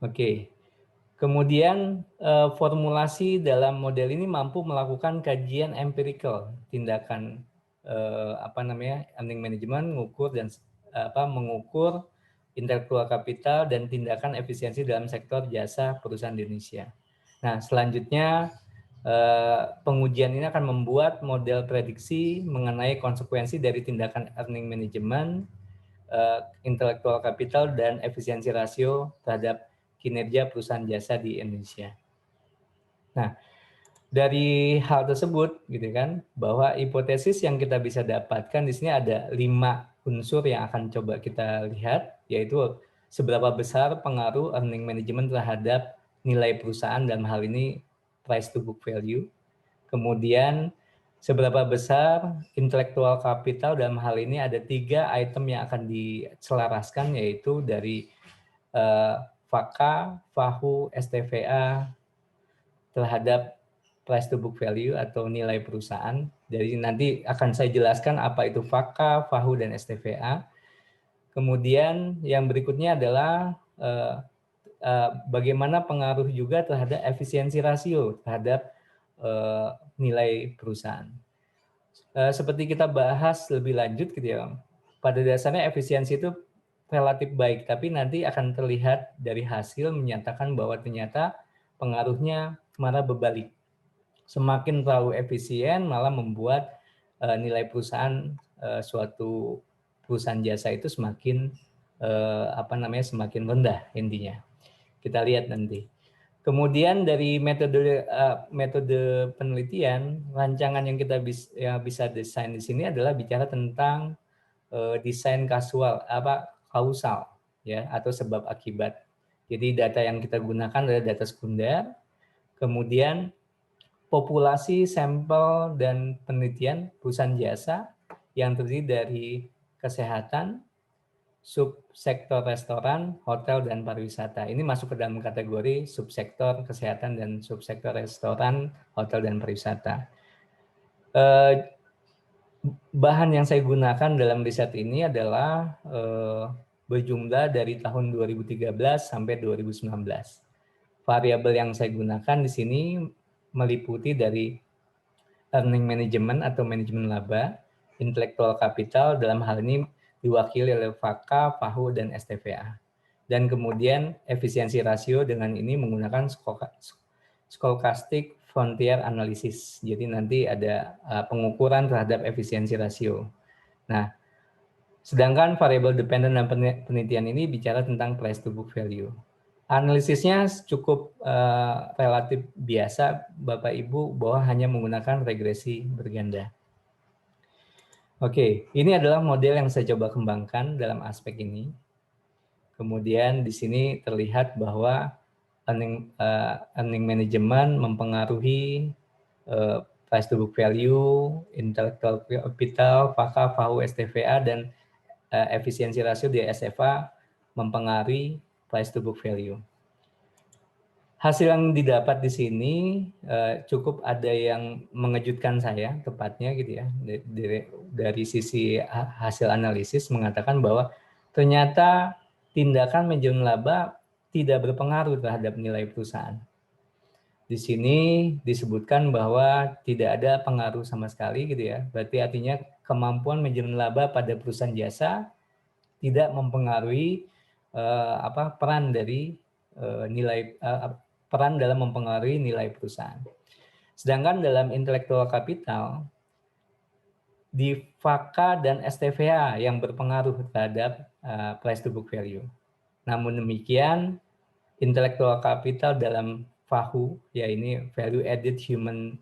Oke. Kemudian formulasi dalam model ini mampu melakukan kajian empirical, tindakan earning management, mengukur intelektual kapital dan tindakan efisiensi dalam sektor jasa perusahaan di Indonesia. Nah, selanjutnya pengujian ini akan membuat model prediksi mengenai konsekuensi dari tindakan earning management, intelektual kapital dan efisiensi rasio terhadap kinerja perusahaan jasa di Indonesia. Nah, dari hal tersebut, gitu kan, bahwa hipotesis yang kita bisa dapatkan di sini ada 5 unsur yang akan coba kita lihat, yaitu seberapa besar pengaruh earning management terhadap nilai perusahaan, dalam hal ini price to book value. Kemudian seberapa besar intellectual capital, dalam hal ini ada 3 item yang akan diselaraskan, yaitu dari FAKA, FAHU, STVA terhadap price to book value atau nilai perusahaan. Jadi nanti akan saya jelaskan apa itu FAKA, FAHU, dan STVA. Kemudian yang berikutnya adalah bagaimana pengaruh juga terhadap efisiensi rasio terhadap nilai perusahaan. Seperti kita bahas lebih lanjut gitu ya, pada dasarnya efisiensi itu relatif baik, tapi nanti akan terlihat dari hasil menyatakan bahwa ternyata pengaruhnya malah berbalik. Semakin terlalu efisien malah membuat nilai perusahaan suatu perusahaan jasa itu semakin semakin rendah intinya. Kita lihat nanti. Kemudian dari metode penelitian, rancangan yang kita bisa desain di sini adalah bicara tentang desain kausal ya, atau sebab akibat. Jadi data yang kita gunakan adalah data sekunder, kemudian populasi, sampel, dan penelitian perusahaan jasa yang terdiri dari kesehatan, subsektor restoran, hotel, dan pariwisata. Ini masuk ke dalam kategori subsektor kesehatan dan subsektor restoran, hotel, dan pariwisata. Bahan yang saya gunakan dalam riset ini adalah berjumlah dari tahun 2013 sampai 2019. Variabel yang saya gunakan di sini meliputi dari earning management atau manajemen laba, intellectual capital, dalam hal ini diwakili oleh FAKA, FAHU, dan STVA. Dan kemudian efisiensi rasio dengan ini menggunakan stochastic frontier analysis. Jadi nanti ada pengukuran terhadap efisiensi rasio. Nah, sedangkan variable dependent dan penelitian ini bicara tentang price to book value. Analisisnya cukup relatif biasa, Bapak Ibu, bahwa hanya menggunakan regresi berganda. Oke, ini adalah model yang saya coba kembangkan dalam aspek ini. Kemudian di sini terlihat bahwa earning management mempengaruhi price to book value, intellectual capital, FAKA, FAHU, STVA, dan efisiensi rasio di SFA mempengaruhi price to book value. Hasil yang didapat di sini cukup ada yang mengejutkan saya, tepatnya gitu ya, dari sisi hasil analisis mengatakan bahwa ternyata tindakan manajemen laba tidak berpengaruh terhadap nilai perusahaan. Di sini disebutkan bahwa tidak ada pengaruh sama sekali gitu ya, berarti artinya kemampuan manajemen laba pada perusahaan jasa tidak mempengaruhi peran dari peran dalam mempengaruhi nilai perusahaan. Sedangkan dalam intellectual capital, di FAKA dan STVA yang berpengaruh terhadap price to book value. Namun demikian, intellectual capital dalam FAHU, ya ini value added human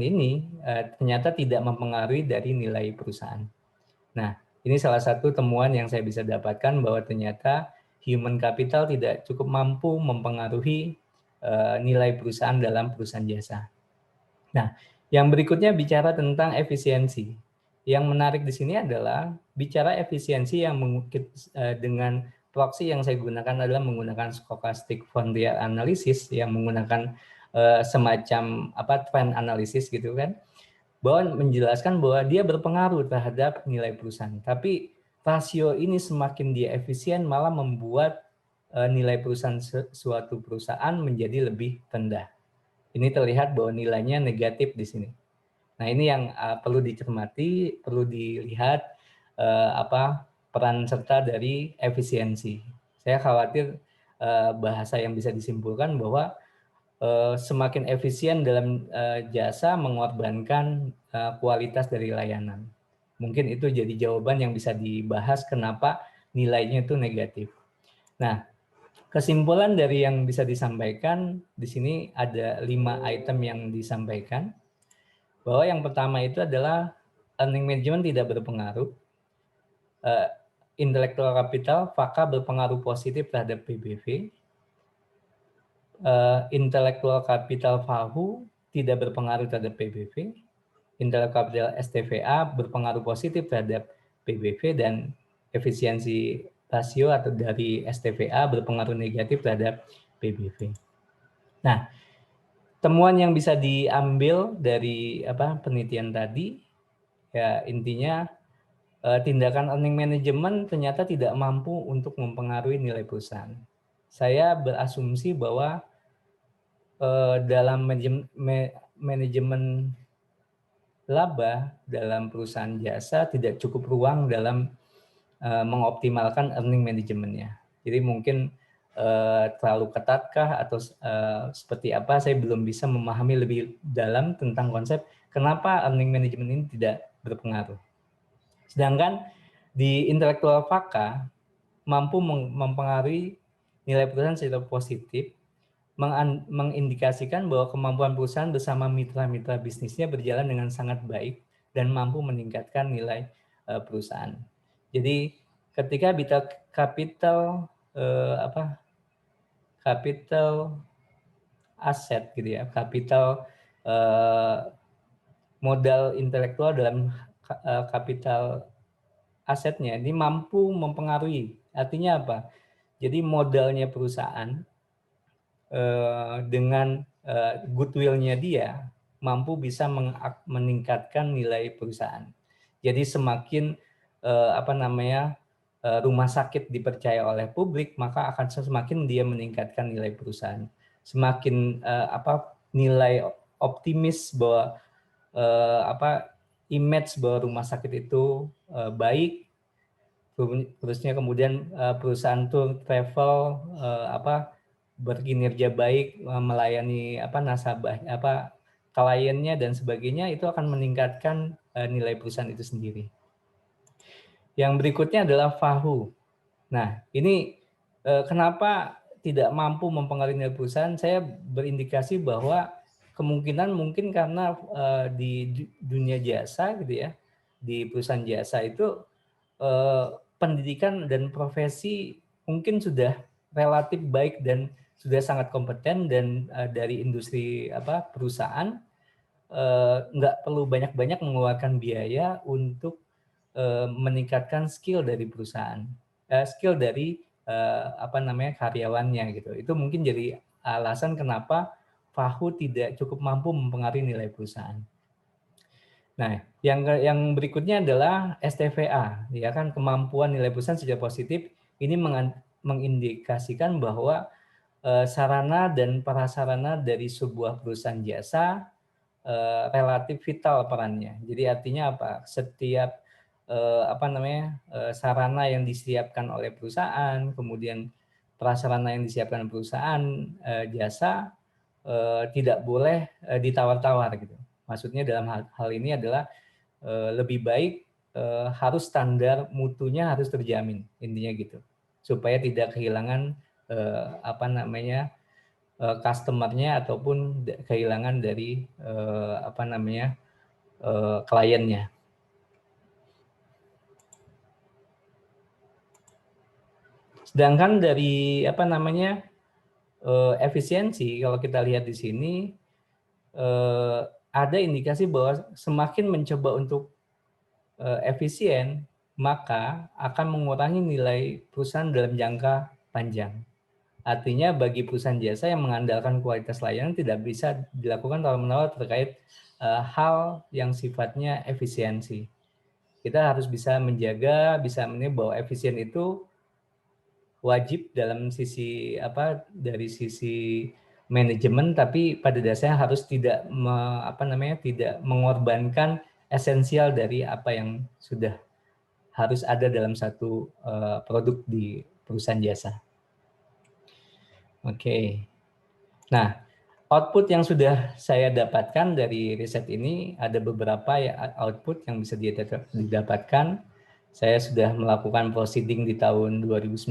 ini ternyata tidak mempengaruhi dari nilai perusahaan. Nah, ini salah satu temuan yang saya bisa dapatkan bahwa ternyata human capital tidak cukup mampu mempengaruhi nilai perusahaan dalam perusahaan jasa. Nah, yang berikutnya bicara tentang efisiensi. Yang menarik di sini adalah bicara efisiensi yang dengan proxy yang saya gunakan adalah menggunakan stochastic frontier analysis yang menggunakan semacam trend analysis gitu kan. bahwa menjelaskan bahwa dia berpengaruh terhadap nilai perusahaan. Tapi rasio ini semakin dia efisien malah membuat nilai perusahaan suatu perusahaan menjadi lebih rendah. Ini terlihat bahwa nilainya negatif di sini. Nah, ini yang perlu dicermati, perlu dilihat apa peran serta dari efisiensi. Saya khawatir bahasa yang bisa disimpulkan bahwa semakin efisien dalam jasa mengorbankan kualitas dari layanan. Mungkin itu jadi jawaban yang bisa dibahas kenapa nilainya itu negatif. Nah, kesimpulan dari yang bisa disampaikan di sini ada 5 item yang disampaikan. Bahwa yang pertama itu adalah earning management tidak berpengaruh. Intellectual capital, FAKA berpengaruh positif terhadap PBV. Intellectual capital FAHU tidak berpengaruh terhadap PBV. Intellectual capital STVA berpengaruh positif terhadap PBV dan efisiensi rasio atau dari STVA berpengaruh negatif terhadap PBV. Nah, temuan yang bisa diambil dari penelitian tadi, ya intinya tindakan earning management ternyata tidak mampu untuk mempengaruhi nilai perusahaan. Saya berasumsi bahwa dalam manajemen laba dalam perusahaan jasa tidak cukup ruang dalam mengoptimalkan earning manajemennya. Jadi mungkin terlalu ketatkah atau seperti apa, saya belum bisa memahami lebih dalam tentang konsep kenapa earning management ini tidak berpengaruh. Sedangkan di intellectual FAKA mampu mempengaruhi nilai perusahaan secara positif, mengindikasikan bahwa kemampuan perusahaan bersama mitra-mitra bisnisnya berjalan dengan sangat baik dan mampu meningkatkan nilai perusahaan. Jadi ketika kapital kapital aset gitu ya, kapital modal intelektual dalam kapital asetnya ini mampu mempengaruhi. Artinya apa? Jadi modalnya perusahaan dengan goodwill-nya dia mampu bisa meningkatkan nilai perusahaan. Jadi semakin rumah sakit dipercaya oleh publik, maka akan semakin dia meningkatkan nilai perusahaan. Semakin nilai optimis bahwa image bahwa rumah sakit itu baik, terusnya kemudian perusahaan itu travel berkinerja baik, melayani nasabah kliennya dan sebagainya, itu akan meningkatkan nilai perusahaan itu sendiri. Yang berikutnya adalah FAHU. Nah, ini kenapa tidak mampu mempengaruhi nilai perusahaan? Saya berindikasi bahwa kemungkinan mungkin karena di dunia jasa gitu ya, di perusahaan jasa itu pendidikan dan profesi mungkin sudah relatif baik dan sudah sangat kompeten, dan dari industri perusahaan nggak perlu banyak-banyak mengeluarkan biaya untuk meningkatkan skill dari perusahaan, skill dari karyawannya gitu. Itu mungkin jadi alasan kenapa FAHU tidak cukup mampu mempengaruhi nilai perusahaan. Nah, yang berikutnya adalah STVA, ya kan, kemampuan nilai perusahaan secara positif. Ini mengindikasikan bahwa sarana dan prasarana dari sebuah perusahaan jasa relatif vital perannya. Jadi artinya apa? Setiap sarana yang disiapkan oleh perusahaan, kemudian prasarana yang disiapkan perusahaan jasa tidak boleh ditawar-tawar gitu. Maksudnya dalam hal ini adalah lebih baik harus standar mutunya harus terjamin, intinya gitu, supaya tidak kehilangan customer-nya ataupun kehilangan dari kliennya. Sedangkan dari efisiensi, kalau kita lihat di sini ada indikasi bahwa semakin mencoba untuk efisien, maka akan mengurangi nilai perusahaan dalam jangka panjang. Artinya bagi perusahaan jasa yang mengandalkan kualitas layanan tidak bisa dilakukan tawar-menawar terkait hal yang sifatnya efisiensi. Kita harus bisa menjaga, bisa menilai bahwa efisien itu wajib dalam sisi dari sisi manajemen, tapi pada dasarnya harus tidak tidak mengorbankan esensial dari apa yang sudah harus ada dalam satu produk di perusahaan jasa. Oke. Nah, output yang sudah saya dapatkan dari riset ini ada beberapa ya output yang bisa didapatkan. Saya sudah melakukan proceeding di tahun 2019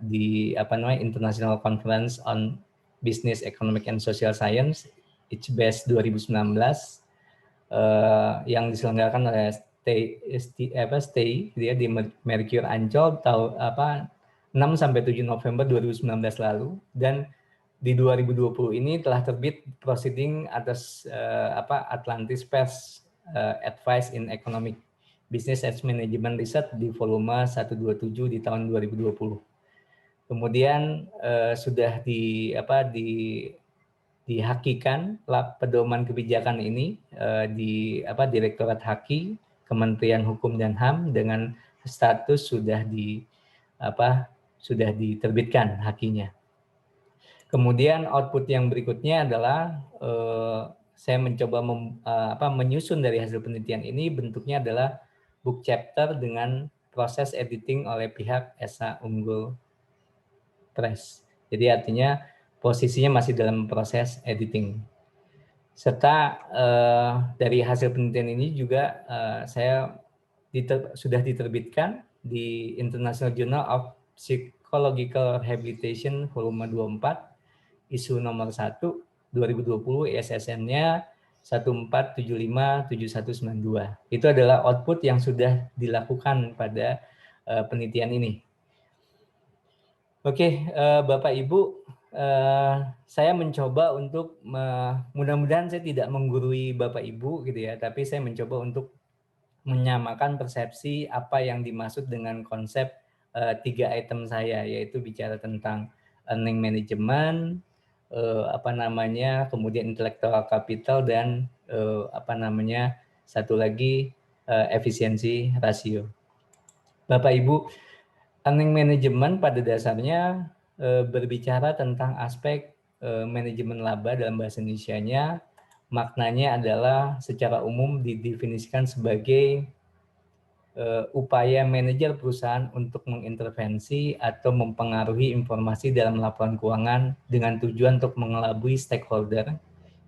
di International Conference on Business, Economic and Social Science ICBES 2019 yang diselenggarakan oleh STI di Mercure Ancol tahun 6 sampai 7 November 2019 lalu, dan di 2020 ini telah terbit proceeding atas Atlantis Press Advice in Economic Business and Management Research di volume 127 di tahun 2020. Kemudian sudah dihakikan pedoman kebijakan ini di Direktorat Haki Kementerian Hukum dan HAM dengan status sudah diterbitkan hakinya. Kemudian output yang berikutnya adalah saya mencoba menyusun dari hasil penelitian ini, bentuknya adalah book chapter dengan proses editing oleh pihak Esa Unggul Press. Jadi artinya posisinya masih dalam proses editing. Serta dari hasil penelitian ini juga saya sudah diterbitkan di International Journal of Psychological Rehabilitation volume 24, isu nomor 1 2020, ISSN-nya 14757192. Itu adalah output yang sudah dilakukan pada penelitian ini. Oke, Bapak Ibu, saya mencoba untuk mudah-mudahan saya tidak menggurui Bapak Ibu gitu ya, tapi saya mencoba untuk menyamakan persepsi apa yang dimaksud dengan konsep 3 item saya, yaitu bicara tentang earning management, kemudian intellectual capital, dan satu lagi efisiensi rasio. Bapak Ibu, earning management pada dasarnya berbicara tentang aspek manajemen laba dalam bahasa Indonesianya. Maknanya adalah secara umum didefinisikan sebagai upaya manajer perusahaan untuk mengintervensi atau mempengaruhi informasi dalam laporan keuangan dengan tujuan untuk mengelabui stakeholder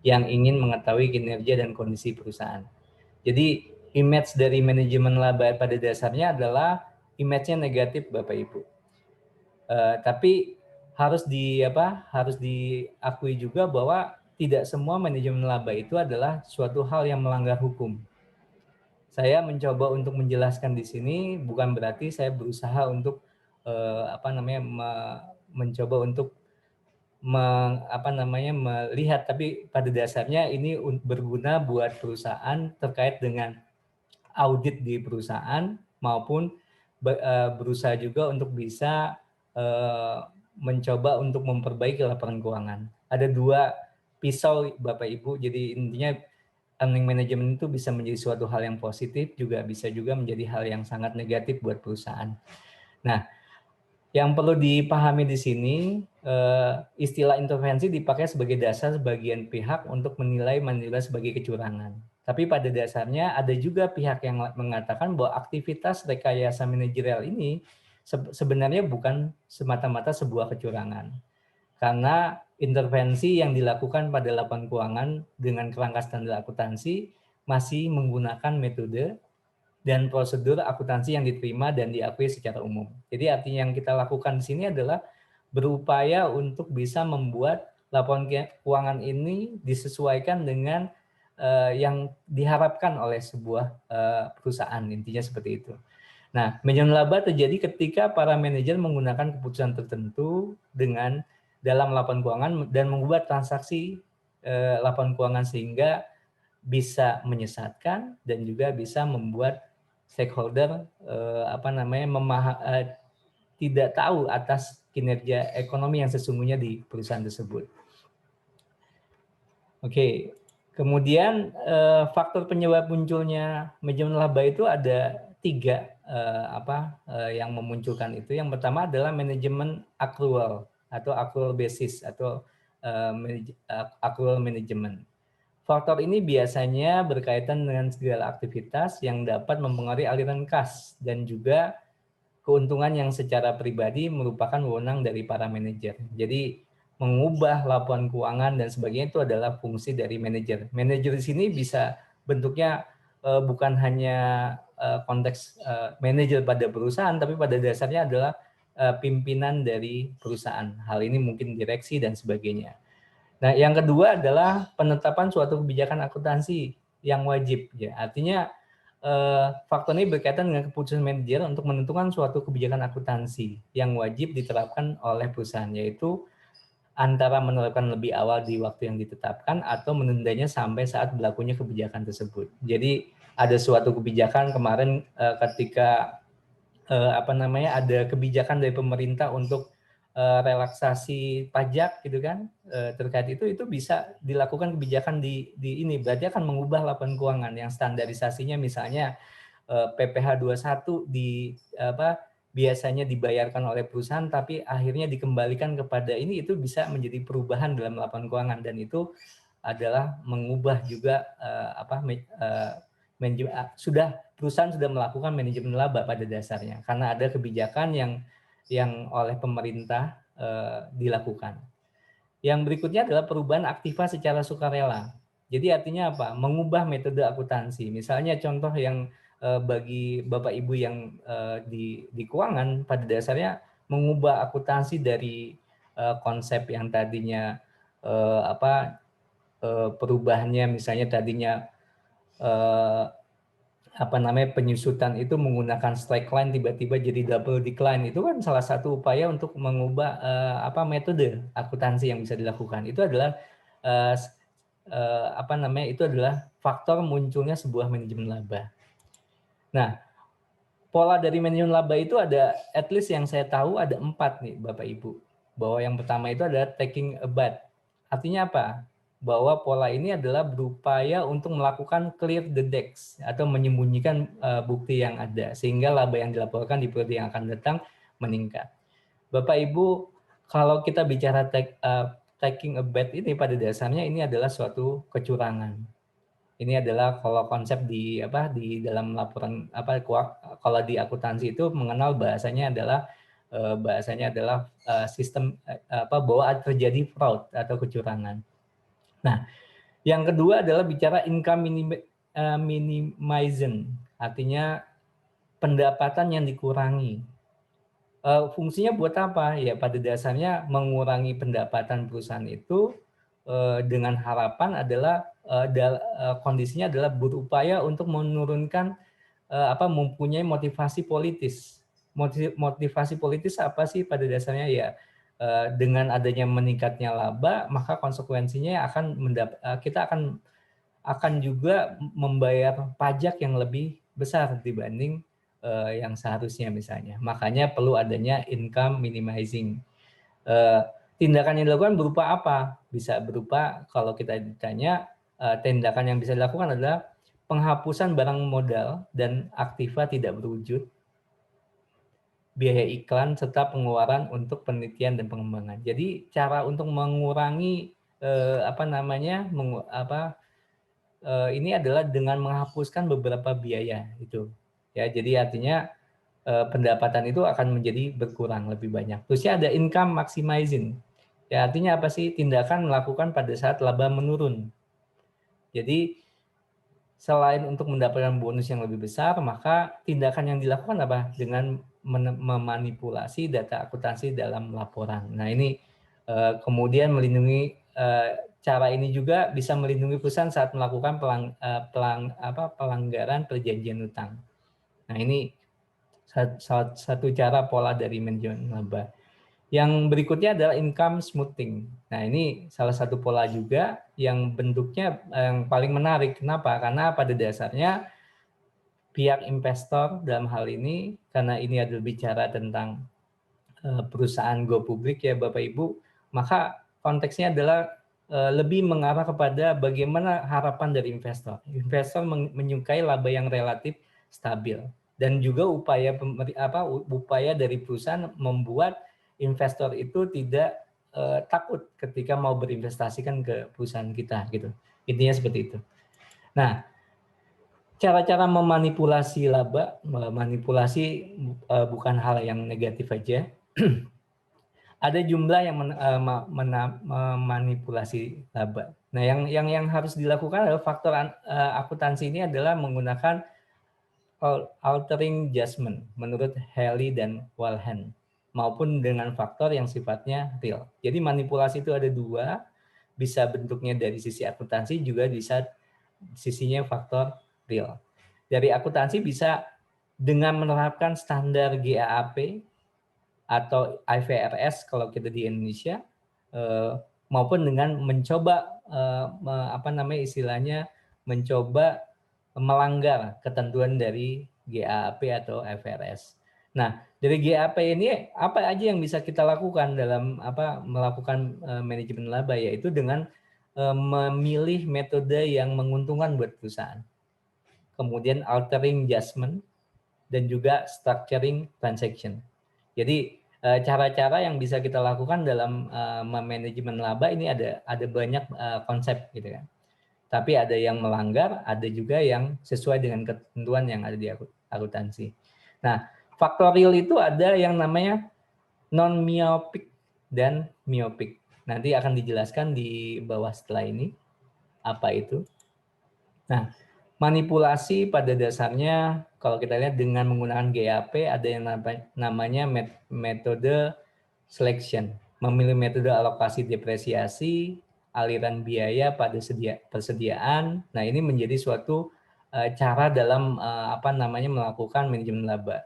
yang ingin mengetahui kinerja dan kondisi perusahaan. Jadi image dari manajemen laba pada dasarnya adalah image-nya negatif, Bapak Ibu. Tapi harus diakui juga bahwa tidak semua manajemen laba itu adalah suatu hal yang melanggar hukum. Saya mencoba untuk menjelaskan di sini, bukan berarti saya berusaha untuk mencoba untuk melihat, tapi pada dasarnya ini berguna buat perusahaan terkait dengan audit di perusahaan, maupun berusaha juga untuk bisa mencoba untuk memperbaiki laporan keuangan. Ada 2 pisau, Bapak Ibu, jadi intinya earning management itu bisa menjadi suatu hal yang positif, juga bisa juga menjadi hal yang sangat negatif buat perusahaan. Nah, yang perlu dipahami di sini, istilah intervensi dipakai sebagai dasar sebagian pihak untuk menilai sebagai kecurangan. Tapi pada dasarnya ada juga pihak yang mengatakan bahwa aktivitas rekayasa manajerial ini sebenarnya bukan semata-mata sebuah kecurangan. Karena intervensi yang dilakukan pada laporan keuangan dengan kerangka standar akuntansi masih menggunakan metode dan prosedur akuntansi yang diterima dan diakui secara umum. Jadi artinya yang kita lakukan di sini adalah berupaya untuk bisa membuat laporan keuangan ini disesuaikan dengan yang diharapkan oleh sebuah perusahaan, intinya seperti itu. Nah, manajemen laba terjadi ketika para manajer menggunakan keputusan tertentu dalam laporan keuangan dan mengubah transaksi laporan keuangan sehingga bisa menyesatkan dan juga bisa membuat stakeholder tidak tahu atas kinerja ekonomi yang sesungguhnya di perusahaan tersebut. Oke, kemudian faktor penyebab munculnya manajemen laba itu ada 3 yang memunculkan itu. Yang pertama adalah manajemen accrual atau accrual basis atau accrual management. Faktor ini biasanya berkaitan dengan segala aktivitas yang dapat mempengaruhi aliran kas dan juga keuntungan yang secara pribadi merupakan wewenang dari para manajer. Jadi mengubah laporan keuangan dan sebagainya itu adalah fungsi dari manajer. Manajer di sini bisa bentuknya bukan hanya konteks manajer pada perusahaan, tapi pada dasarnya adalah pimpinan dari perusahaan. Hal ini mungkin direksi dan sebagainya. Nah, yang kedua adalah penetapan suatu kebijakan akuntansi yang wajib. Ya, artinya faktor ini berkaitan dengan keputusan manajer untuk menentukan suatu kebijakan akuntansi yang wajib diterapkan oleh perusahaan, yaitu antara menerapkan lebih awal di waktu yang ditetapkan atau menundanya sampai saat berlakunya kebijakan tersebut. Jadi ada suatu kebijakan kemarin ketika ada kebijakan dari pemerintah untuk relaksasi pajak gitu kan, terkait itu bisa dilakukan kebijakan di ini, berarti akan mengubah laporan keuangan yang standarisasinya misalnya PPh 21 biasanya dibayarkan oleh perusahaan tapi akhirnya dikembalikan kepada ini, itu bisa menjadi perubahan dalam laporan keuangan dan itu adalah mengubah juga perusahaan sudah melakukan manajemen laba pada dasarnya karena ada kebijakan yang oleh pemerintah dilakukan. Yang berikutnya adalah perubahan aktiva secara sukarela. Jadi artinya apa? Mengubah metode akuntansi. Misalnya contoh yang bagi Bapak Ibu yang di keuangan pada dasarnya mengubah akuntansi dari konsep yang tadinya perubahannya misalnya tadinya penyusutan itu menggunakan straight line tiba-tiba jadi double decline, itu kan salah satu upaya untuk mengubah metode akuntansi yang bisa dilakukan. Itu adalah itu adalah faktor munculnya sebuah manajemen laba. Nah, pola dari manajemen laba itu ada, at least yang saya tahu ada 4 nih Bapak Ibu. Bahwa yang pertama itu adalah taking a bet. Artinya apa? Bahwa pola ini adalah berupaya untuk melakukan clear the decks atau menyembunyikan bukti yang ada sehingga laba yang dilaporkan di periode yang akan datang meningkat. Bapak Ibu, kalau kita bicara taking a bet ini pada dasarnya ini adalah suatu kecurangan. Ini adalah kalau konsep di dalam laporan kalau di akuntansi itu mengenal bahasanya adalah sistem bahwa terjadi fraud atau kecurangan. Nah, yang kedua adalah bicara income minimization, artinya pendapatan yang dikurangi. Fungsinya buat apa? Ya pada dasarnya mengurangi pendapatan perusahaan itu dengan harapan adalah kondisinya adalah berupaya untuk menurunkan mempunyai motivasi politis. Motivasi politis apa sih pada dasarnya ya? Dengan adanya meningkatnya laba, maka konsekuensinya kita akan juga membayar pajak yang lebih besar dibanding yang seharusnya misalnya. Makanya perlu adanya income minimizing. Tindakan yang dilakukan berupa apa? Bisa berupa kalau kita ditanya tindakan yang bisa dilakukan adalah penghapusan barang modal dan aktiva tidak berwujud, biaya iklan serta pengeluaran untuk penelitian dan pengembangan. Jadi cara untuk mengurangi ini adalah dengan menghapuskan beberapa biaya itu. Ya, jadi artinya pendapatan itu akan menjadi berkurang lebih banyak. Terusnya ada income maximizing. Ya, artinya apa sih? Tindakan melakukan pada saat laba menurun. Jadi selain untuk mendapatkan bonus yang lebih besar, maka tindakan yang dilakukan apa? Dengan memanipulasi data akuntansi dalam laporan. Nah, ini kemudian melindungi cara ini juga bisa melindungi perusahaan saat melakukan pelanggaran perjanjian utang. Nah, ini satu cara pola dari manajemen laba. Yang berikutnya adalah income smoothing. Nah, ini salah satu pola juga yang bentuknya yang paling menarik. Kenapa? Karena pada dasarnya pihak investor dalam hal ini, karena ini adalah bicara tentang perusahaan go publik ya Bapak Ibu, maka konteksnya adalah lebih mengarah kepada bagaimana harapan dari investor. Investor menyukai laba yang relatif stabil dan juga upaya dari perusahaan membuat investor itu tidak takut ketika mau berinvestasikan ke perusahaan kita gitu. Intinya seperti itu. Nah, cara-cara memanipulasi laba, manipulasi bukan hal yang negatif aja. Ada jumlah yang memanipulasi laba. Nah, yang harus dilakukan adalah faktor akuntansi ini adalah menggunakan altering judgment menurut Haley dan Walhan maupun dengan faktor yang sifatnya real. Jadi manipulasi itu ada dua, bisa bentuknya dari sisi akuntansi juga bisa sisinya faktor real. Dari akuntansi bisa dengan menerapkan standar GAAP atau IFRS kalau kita di Indonesia, maupun dengan mencoba mencoba melanggar ketentuan dari GAAP atau IFRS. Nah, dari GAAP ini apa aja yang bisa kita lakukan dalam melakukan manajemen laba, yaitu dengan memilih metode yang menguntungkan buat perusahaan. Kemudian altering judgment dan juga structuring transaction. Jadi cara-cara yang bisa kita lakukan dalam manajemen laba ini ada banyak konsep gitu kan. Tapi ada yang melanggar, ada juga yang sesuai dengan ketentuan yang ada di akuntansi. Nah, faktor real itu ada yang namanya non-myopic dan myopic. Nanti akan dijelaskan di bawah setelah ini apa itu. Nah, manipulasi pada dasarnya kalau kita lihat dengan menggunakan GAP ada yang namanya metode selection, memilih metode alokasi depresiasi, aliran biaya pada persediaan. Nah, ini menjadi suatu cara dalam melakukan manajemen laba.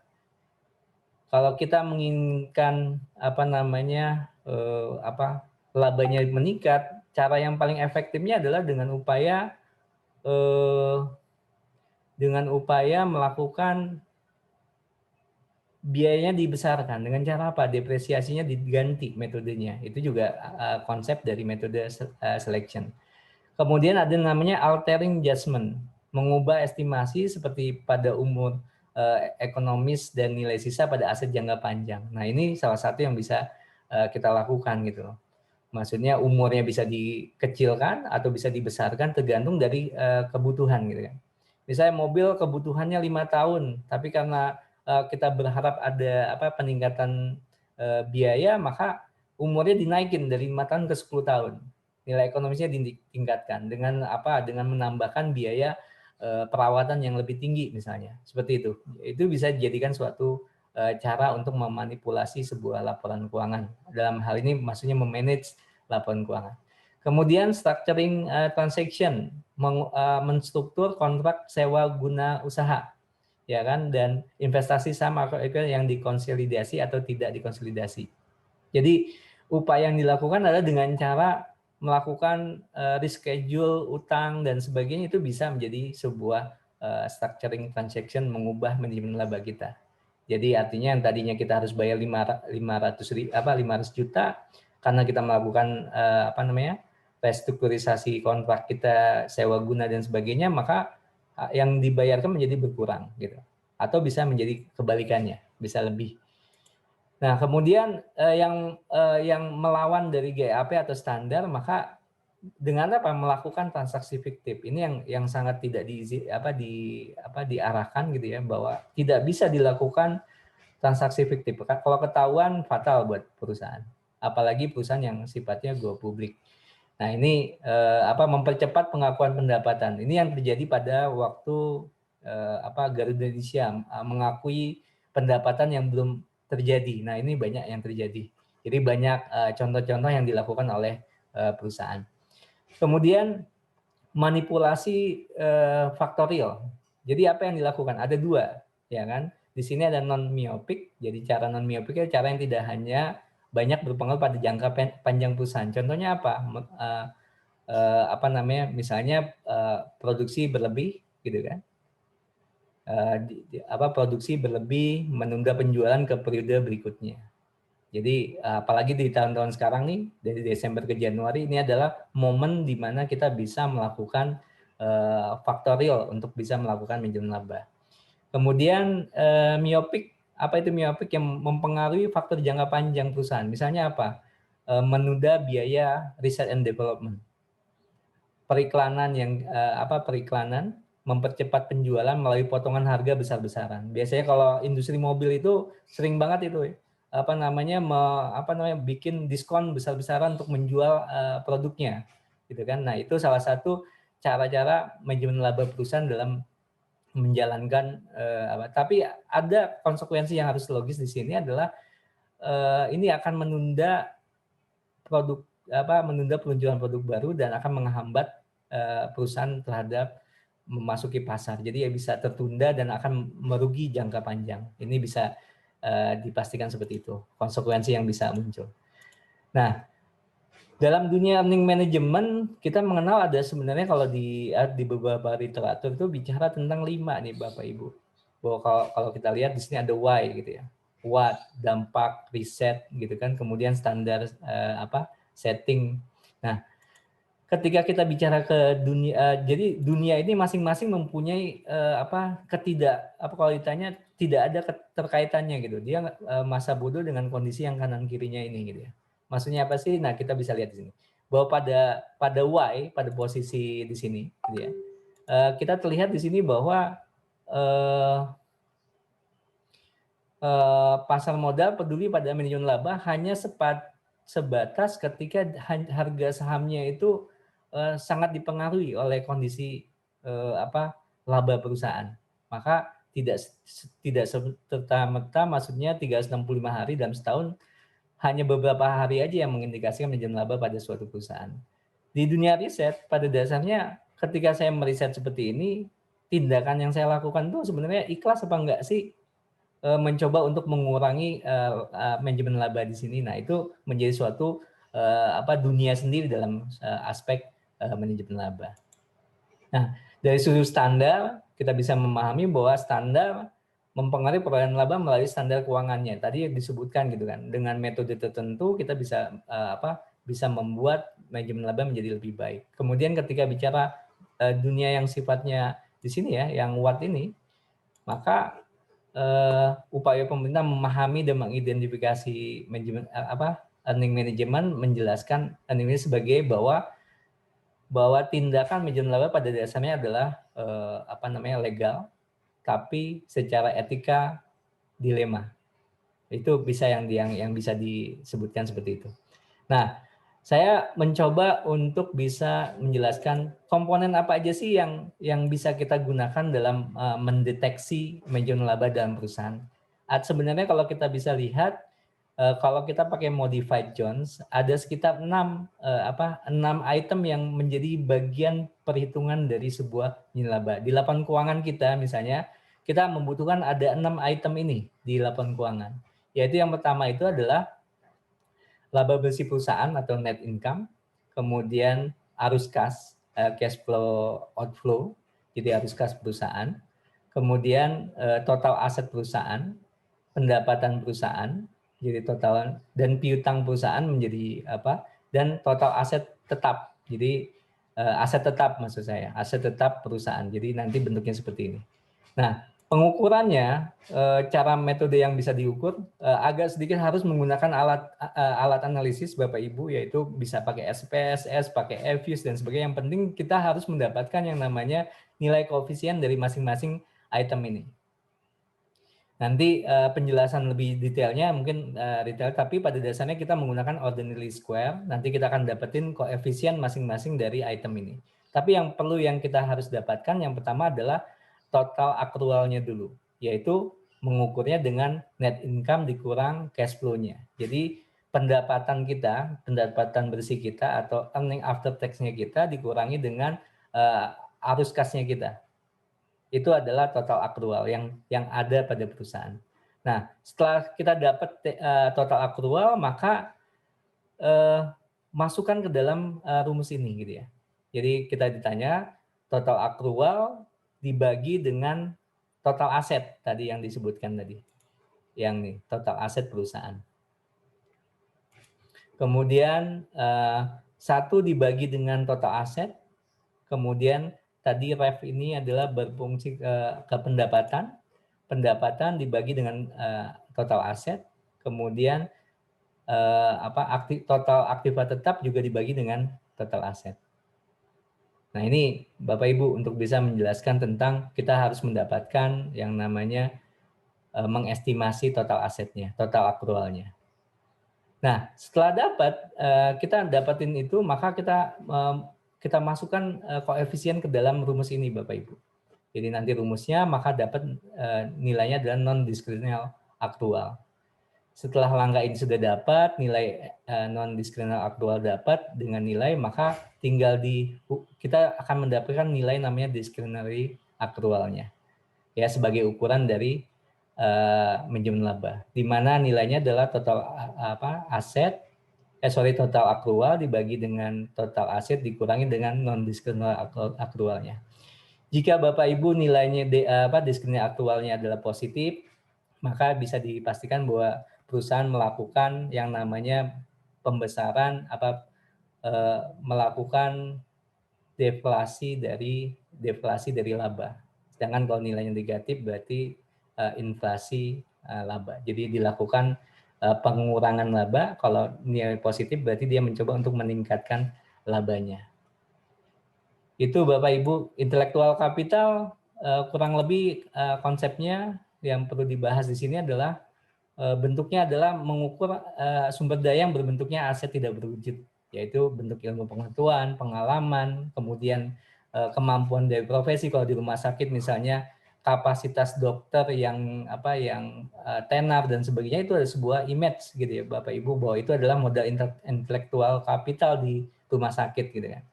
Kalau kita menginginkan labanya meningkat, cara yang paling efektifnya adalah dengan upaya melakukan biayanya dibesarkan. Dengan cara apa? Depresiasinya diganti metodenya. Itu juga konsep dari metode selection. Kemudian ada namanya altering judgment, mengubah estimasi seperti pada umur ekonomis dan nilai sisa pada aset jangka panjang. Nah, ini salah satu yang bisa kita lakukan gitu. Maksudnya umurnya bisa dikecilkan atau bisa dibesarkan tergantung dari kebutuhan gitu kan. Misalnya mobil kebutuhannya 5 tahun, tapi karena kita berharap ada peningkatan biaya, maka umurnya dinaikin dari 5 tahun ke 10 tahun. Nilai ekonomisnya ditingkatkan dengan menambahkan biaya perawatan yang lebih tinggi misalnya. Seperti itu. Itu bisa dijadikan suatu cara untuk memanipulasi sebuah laporan keuangan. Dalam hal ini maksudnya memanage laporan keuangan. Kemudian structuring transaction, menstruktur kontrak sewa guna usaha, ya kan, dan investasi saham yang dikonsolidasi atau tidak dikonsolidasi. Jadi upaya yang dilakukan adalah dengan cara melakukan reschedule utang dan sebagainya, itu bisa menjadi sebuah structuring transaction, mengubah manajemen laba kita. Jadi artinya yang tadinya kita harus bayar 500 juta karena kita melakukan restrukturisasi kontrak kita sewa guna dan sebagainya, maka yang dibayarkan menjadi berkurang gitu. Atau bisa menjadi kebalikannya, bisa lebih. Nah, kemudian yang melawan dari GAP atau standar, maka dengan melakukan transaksi fiktif. Ini yang sangat tidak diarahkan gitu ya, bahwa tidak bisa dilakukan transaksi fiktif. Kalau ketahuan fatal buat perusahaan. Apalagi perusahaan yang sifatnya go publik. Nah, ini mempercepat pengakuan pendapatan. Ini yang terjadi pada waktu Garuda Indonesia mengakui pendapatan yang belum terjadi. Nah, ini banyak yang terjadi. Jadi banyak contoh-contoh yang dilakukan oleh perusahaan. Kemudian manipulasi faktorial. Jadi apa yang dilakukan? Ada dua, ya kan? Di sini ada non-myopic. Jadi cara non-myopic itu cara yang tidak hanya banyak berpengaruh pada jangka panjang perusahaan. Contohnya apa? Misalnya produksi berlebih, gitu kan? Produksi berlebih menunda penjualan ke periode berikutnya. Jadi apalagi di tahun-tahun sekarang nih, dari Desember ke Januari, ini adalah momen di mana kita bisa melakukan faktorial untuk bisa melakukan manajemen laba. Kemudian miopic, apa itu miopic? Yang mempengaruhi faktor jangka panjang perusahaan. Misalnya apa? Menunda biaya research and development. Periklanan periklanan mempercepat penjualan melalui potongan harga besar-besaran. Biasanya kalau industri mobil itu sering banget itu bikin diskon besar-besaran untuk menjual produknya, gitu kan. Nah, itu salah satu cara-cara manajemen laba perusahaan dalam menjalankan tapi ada konsekuensi yang harus logis di sini adalah ini akan menunda peluncuran produk baru dan akan menghambat perusahaan terhadap memasuki pasar. Jadi ya bisa tertunda dan akan merugi jangka panjang. Ini bisa dipastikan seperti itu, konsekuensi yang bisa muncul. Nah, dalam dunia earning management kita mengenal ada sebenarnya kalau di beberapa literatur itu bicara tentang 5 nih Bapak Ibu. Bahwa kalau kita lihat di sini ada why gitu ya. What, dampak, riset gitu kan, kemudian standar setting. Nah, ketika kita bicara ke dunia, jadi dunia ini masing-masing mempunyai kalau ditanya tidak ada keterkaitannya gitu. Dia masa bodoh dengan kondisi yang kanan kirinya ini gitu ya. Maksudnya apa sih? Nah, kita bisa lihat di sini bahwa pada why, pada posisi di sini gitu ya. Kita terlihat di sini bahwa pasar modal peduli pada manajemen laba hanya sebatas ketika harga sahamnya itu sangat dipengaruhi oleh kondisi laba perusahaan. Maka tidak serta-merta, maksudnya 365 hari dalam setahun, hanya beberapa hari aja yang mengindikasikan manajemen laba pada suatu perusahaan. Di dunia riset, pada dasarnya ketika saya meriset seperti ini, tindakan yang saya lakukan tuh sebenarnya ikhlas apa enggak sih mencoba untuk mengurangi manajemen laba di sini. Nah, itu menjadi suatu dunia sendiri dalam aspek manajemen laba. Nah, dari sudut standar kita bisa memahami bahwa standar mempengaruhi perolehan laba melalui standar keuangannya. Tadi disebutkan gitu kan, dengan metode tertentu kita bisa bisa membuat manajemen laba menjadi lebih baik. Kemudian ketika bicara dunia yang sifatnya di sini ya, yang what ini, maka upaya pemerintah memahami dan mengidentifikasi manajemen earning management, menjelaskan earning management sebagai bahwa tindakan manajemen laba pada dasarnya adalah legal, tapi secara etika dilema. Itu bisa yang bisa disebutkan seperti itu. Nah, saya mencoba untuk bisa menjelaskan komponen apa aja sih yang bisa kita gunakan dalam mendeteksi manajemen laba dalam perusahaan. Sebenarnya kalau kita bisa lihat, kalau kita pakai modified Jones, ada sekitar 6 item yang menjadi bagian perhitungan dari sebuah nilai laba. Di laporan keuangan kita misalnya, kita membutuhkan ada 6 item ini di laporan keuangan. Yaitu yang pertama itu adalah laba bersih perusahaan atau net income, kemudian arus kas, cash flow outflow, jadi arus kas perusahaan, kemudian total aset perusahaan, pendapatan perusahaan, jadi total, dan piutang perusahaan menjadi dan total aset tetap, jadi aset tetap maksud saya, aset tetap perusahaan, jadi nanti bentuknya seperti ini. Nah, pengukurannya, cara metode yang bisa diukur agak sedikit harus menggunakan alat analisis Bapak Ibu, yaitu bisa pakai SPSS, pakai EVIS dan sebagainya. Yang penting kita harus mendapatkan yang namanya nilai koefisien dari masing-masing item ini. Nanti penjelasan lebih detailnya mungkin detail, tapi pada dasarnya kita menggunakan ordinary square. Nanti kita akan dapetin koefisien masing-masing dari item ini. Tapi yang kita harus dapatkan yang pertama adalah total akrualnya dulu, yaitu mengukurnya dengan net income dikurang cash flow-nya. Jadi pendapatan bersih kita atau earning after tax-nya kita dikurangi dengan arus kasnya kita. Itu adalah total akrual yang ada pada perusahaan. Nah, setelah kita dapat total akrual, maka masukkan ke dalam rumus ini gitu ya. Jadi kita ditanya total akrual dibagi dengan total aset tadi yang disebutkan tadi. Yang nih, total aset perusahaan. Kemudian satu dibagi dengan total aset. Kemudian tadi REV ini adalah berfungsi ke pendapatan. Pendapatan dibagi dengan total aset. Kemudian total aktiva tetap juga dibagi dengan total aset. Nah, ini Bapak Ibu untuk bisa menjelaskan tentang kita harus mendapatkan yang namanya mengestimasi total asetnya, total akrualnya. Nah, setelah dapat kita dapatin itu, maka kita masukkan koefisien ke dalam rumus ini, Bapak Ibu. Jadi nanti rumusnya maka dapat nilainya adalah non-diskriminal aktual. Setelah langkah ini sudah dapat, nilai non-diskriminal aktual dapat dengan nilai, maka tinggal kita akan mendapatkan nilai namanya discretionary aktualnya. Ya, sebagai ukuran dari manajemen laba, di mana nilainya adalah total total akrual dibagi dengan total aset dikurangi dengan non diskriminal akrualnya. Jika Bapak Ibu nilainya diskriminal akrualnya adalah positif, maka bisa dipastikan bahwa perusahaan melakukan yang namanya pembesaran melakukan deflasi dari laba. Sedangkan kalau nilainya negatif berarti inflasi laba. Jadi dilakukan pengurangan laba. Kalau nilai positif berarti dia mencoba untuk meningkatkan labanya. Itu Bapak Ibu, intelektual kapital kurang lebih konsepnya yang perlu dibahas di sini adalah bentuknya adalah mengukur sumber daya yang berbentuknya aset tidak berwujud, yaitu bentuk ilmu pengetahuan, pengalaman, kemudian kemampuan dari profesi. Kalau di rumah sakit misalnya kapasitas dokter yang tenar dan sebagainya, itu ada sebuah image gitu ya Bapak Ibu, bahwa itu adalah modal intelektual kapital di rumah sakit gitu kan.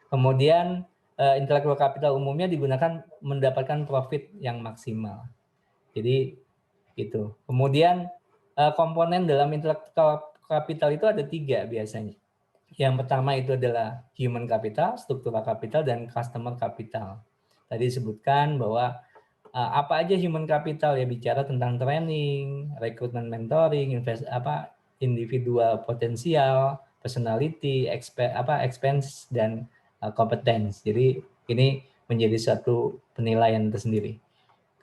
Kemudian intelektual kapital umumnya digunakan mendapatkan profit yang maksimal. Jadi gitu. Kemudian komponen dalam intellectual capital itu ada 3 biasanya. Yang pertama itu adalah human capital, struktural capital, dan customer capital. Tadi disebutkan bahwa apa aja human capital ya, bicara tentang training, rekrutmen, mentoring, individual potensial, personality, expense, dan competence. Jadi ini menjadi suatu penilaian tersendiri.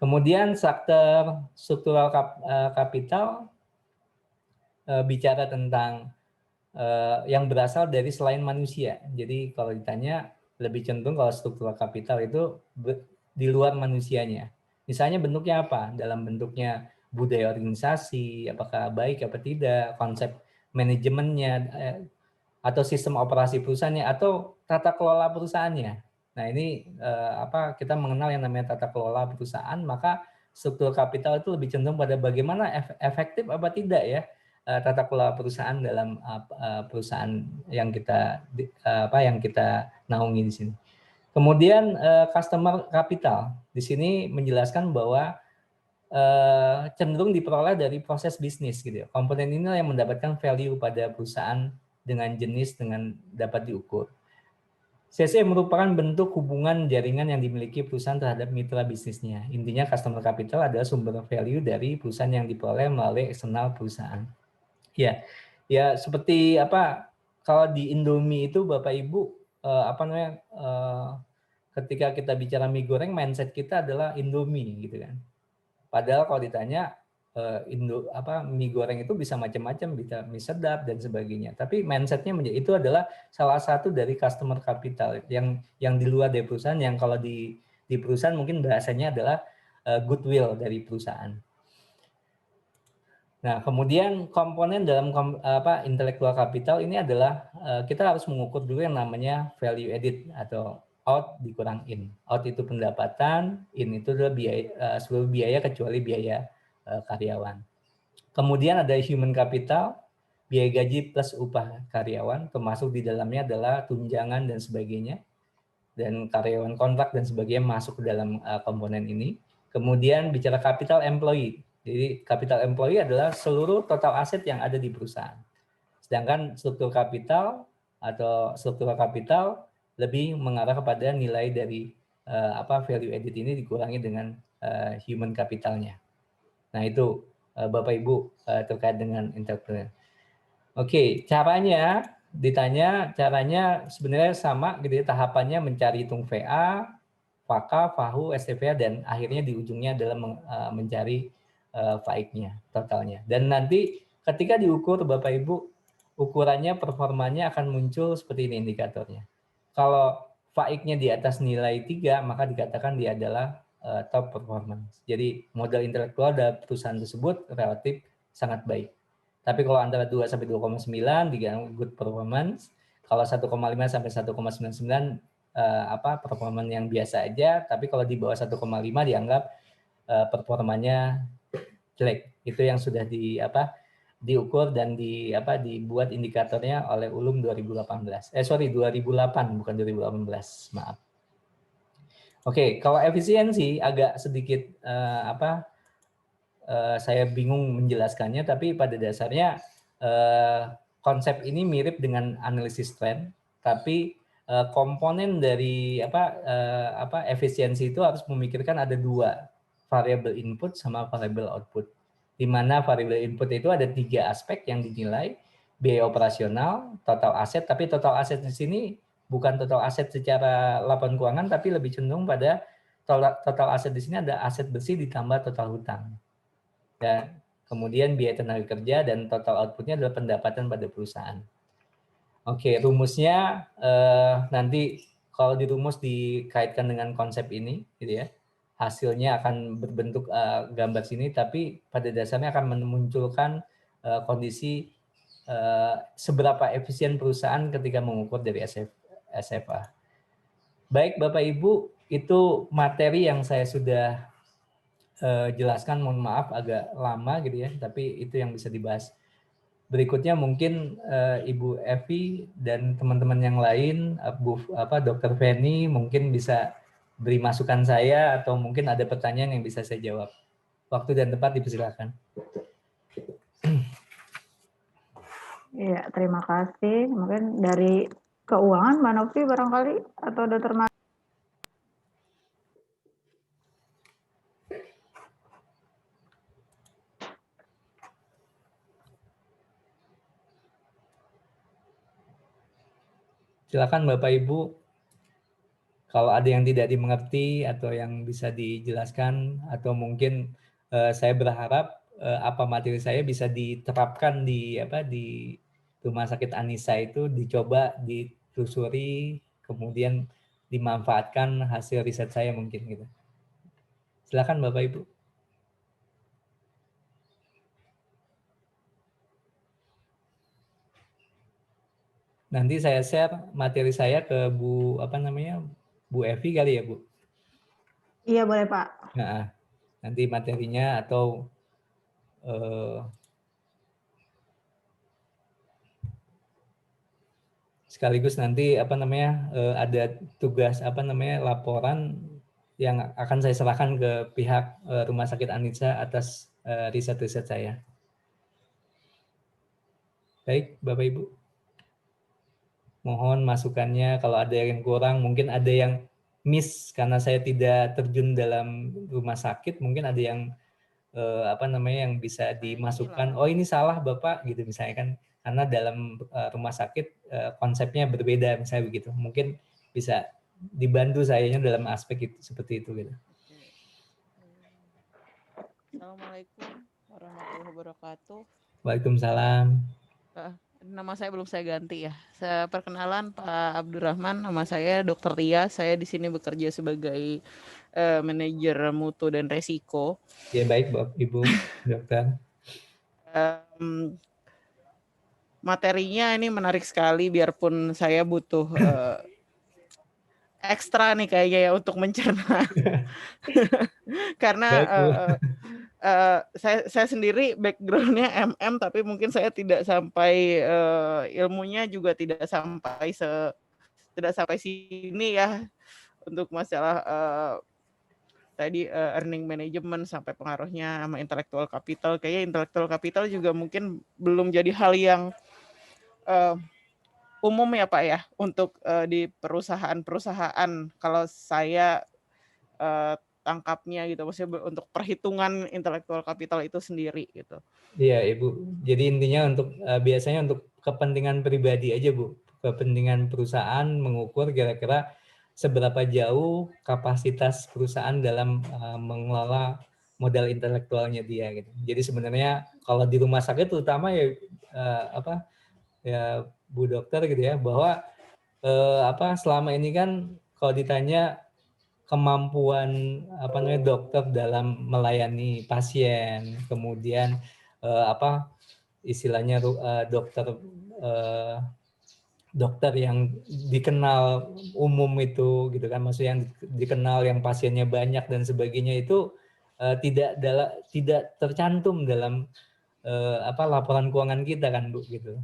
Kemudian faktor struktural kapital bicara tentang yang berasal dari selain manusia. Jadi kalau ditanya lebih cenderung kalau struktural kapital itu di luar manusianya. Misalnya bentuknya apa? Dalam bentuknya budaya organisasi, apakah baik apa tidak, konsep manajemennya, atau sistem operasi perusahaannya, atau tata kelola perusahaannya. Nah, ini kita mengenal yang namanya tata kelola perusahaan, maka struktur kapital itu lebih cenderung pada bagaimana efektif apa tidak ya tata kelola perusahaan dalam perusahaan yang kita naungi di sini. Kemudian customer capital di sini menjelaskan bahwa cenderung diperoleh dari proses bisnis gitu ya. Komponen ini yang mendapatkan value pada perusahaan dengan jenis dengan dapat diukur. CC merupakan bentuk hubungan jaringan yang dimiliki perusahaan terhadap mitra bisnisnya. Intinya customer capital adalah sumber value dari perusahaan yang diperoleh melalui eksternal perusahaan. Ya seperti kalau di Indomie itu Bapak Ibu ketika kita bicara mie goreng, mindset kita adalah Indomie gitu kan. Padahal kalau ditanya mie goreng itu bisa macam-macam, bisa mie sedap dan sebagainya. Tapi mindsetnya itu adalah salah satu dari customer capital yang di luar dari perusahaan, yang kalau di perusahaan mungkin bahasanya adalah goodwill dari perusahaan. Nah, kemudian komponen dalam intellectual capital ini adalah kita harus mengukur dulu yang namanya value added atau out dikurang in. Out itu pendapatan, in itu adalah seluruh biaya kecuali biaya karyawan. Kemudian ada human capital, biaya gaji plus upah karyawan, termasuk di dalamnya adalah tunjangan dan sebagainya, dan karyawan kontrak dan sebagainya masuk ke dalam komponen ini. Kemudian bicara capital employee. Jadi capital employee adalah seluruh total aset yang ada di perusahaan. Sedangkan struktur kapital lebih mengarah kepada nilai dari value added ini dikurangi dengan human capitalnya. Nah, itu Bapak Ibu terkait dengan intelektual. Oke, caranya ditanya, caranya sebenarnya sama gitu ya, tahapannya mencari hitung VA, FAKA, FAHU, STVA, dan akhirnya di ujungnya adalah mencari FAIQ-nya, totalnya. Dan nanti ketika diukur Bapak Ibu, ukurannya performanya akan muncul seperti ini indikatornya. Kalau FAIQ-nya di atas nilai 3, maka dikatakan dia adalah top performance. Jadi modal intelektual dari perusahaan tersebut relatif sangat baik. Tapi kalau antara 2 sampai 2,9 dibilang good performance, kalau 1,5 sampai 1,99 performan yang biasa aja, tapi kalau di bawah 1,5 dianggap performanya jelek. Itu yang sudah diukur dan dibuat indikatornya oleh ULUM 2018. 2008 bukan 2018, maaf. Oke, kalau efisiensi agak sedikit saya bingung menjelaskannya, tapi pada dasarnya konsep ini mirip dengan analisis tren, tapi komponen dari efisiensi itu harus memikirkan ada dua, variable input sama variable output. Di mana variable input itu ada 3 aspek yang dinilai, biaya operasional, total aset, tapi total aset di sini bukan total aset secara laporan keuangan, tapi lebih cenderung pada total aset di sini ada aset bersih ditambah total hutang. Dan kemudian biaya tenaga kerja dan total outputnya adalah pendapatan pada perusahaan. Oke, rumusnya nanti kalau dirumus dikaitkan dengan konsep ini, gitu ya, hasilnya akan berbentuk gambar sini, tapi pada dasarnya akan memunculkan kondisi seberapa efisien perusahaan ketika mengukur dari SFA. Baik Bapak Ibu, itu materi yang saya sudah jelaskan, mohon maaf agak lama gitu ya, tapi itu yang bisa dibahas. Berikutnya mungkin Ibu Evi dan teman-teman yang lain, Dr. Feni mungkin bisa beri masukan saya atau mungkin ada pertanyaan yang bisa saya jawab. Waktu dan tempat dipersilakan. Iya, terima kasih. Mungkin dari keuangan Mbak Novi barangkali atau Dr. Mas. Silakan Bapak Ibu, kalau ada yang tidak dimengerti atau yang bisa dijelaskan, atau mungkin saya berharap apa materi saya bisa diterapkan di Rumah Sakit Anissa itu, dicoba ditelusuri, kemudian dimanfaatkan hasil riset saya mungkin gitu. Silakan Bapak Ibu. Nanti saya share materi saya ke Bu Evi kali ya Bu. Iya boleh Pak. Nah, nanti materinya atau sekaligus nanti ada tugas laporan yang akan saya serahkan ke pihak Rumah Sakit Anissa atas riset-riset saya. Baik Bapak Ibu, mohon masukannya. Kalau ada yang kurang, mungkin ada yang miss karena saya tidak terjun dalam rumah sakit, mungkin ada yang yang bisa dimasukkan. Oh ini salah Bapak gitu misalnya kan, karena dalam rumah sakit konsepnya berbeda misalnya begitu. Mungkin bisa dibantu sayanya dalam aspek itu, seperti itu gitu. Assalamualaikum warahmatullahi wabarakatuh. Waalaikumsalam. Nama saya belum saya ganti ya. Saya perkenalan Pak Abdurrahman, nama saya Dr. Ria. Saya di sini bekerja sebagai manajer mutu dan resiko. Ya baik Bapak Ibu dokter. Materinya ini menarik sekali, biarpun saya butuh ekstra nih kayaknya ya untuk mencerna. Karena saya sendiri background-nya MM, tapi mungkin saya tidak sampai ilmunya juga tidak sampai sini ya, untuk masalah tadi earning management sampai pengaruhnya sama intellectual capital. Kayaknya intellectual capital juga mungkin belum jadi hal yang umum ya Pak ya, untuk di perusahaan-perusahaan. Kalau saya tangkapnya gitu, maksudnya untuk perhitungan intellectual capital itu sendiri gitu. Iya, Ibu. Jadi intinya untuk biasanya untuk kepentingan pribadi aja, Bu. Kepentingan perusahaan mengukur kira-kira seberapa jauh kapasitas perusahaan dalam mengelola modal intelektualnya dia gitu. Jadi sebenarnya kalau di rumah sakit terutama ya ya Bu Dokter gitu ya, bahwa selama ini kan kalau ditanya kemampuan dokter dalam melayani pasien, kemudian istilahnya dokter yang dikenal umum itu gitu kan, maksudnya yang dikenal yang pasiennya banyak dan sebagainya itu tidak tercantum dalam laporan keuangan kita kan, Bu, gitu.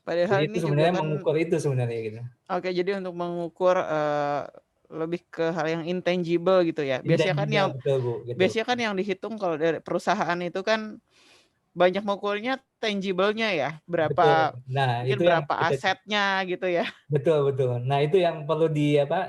Padahal Jadi itu ini juga sebenarnya kan mengukur itu sebenarnya gitu. Oke, jadi untuk mengukur lebih ke hal yang intangible gitu ya. Intangible, betul, Bu, gitu. Biasanya kan yang dihitung kalau dari perusahaan itu kan banyak mengukurnya tangible-nya ya, Betul. Nah, mungkin itu yang berapa kita asetnya gitu ya. betul. Nah, itu yang perlu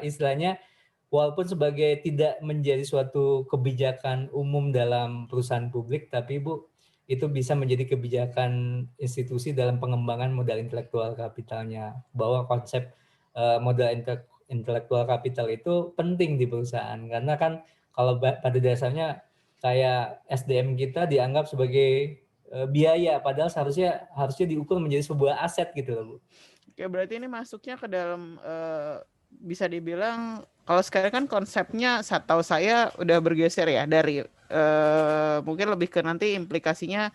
istilahnya walaupun sebagai tidak menjadi suatu kebijakan umum dalam perusahaan publik, tapi Bu, itu bisa menjadi kebijakan institusi dalam pengembangan modal intelektual kapitalnya. Bahwa konsep modal intelektual kapital itu penting di perusahaan karena kan kalau pada dasarnya kayak SDM kita dianggap sebagai biaya, padahal harusnya diukur menjadi sebuah aset gitu loh, Bu. Oke, berarti ini masuknya ke dalam bisa dibilang kalau sekarang kan konsepnya setahu saya udah bergeser ya dari mungkin lebih ke nanti implikasinya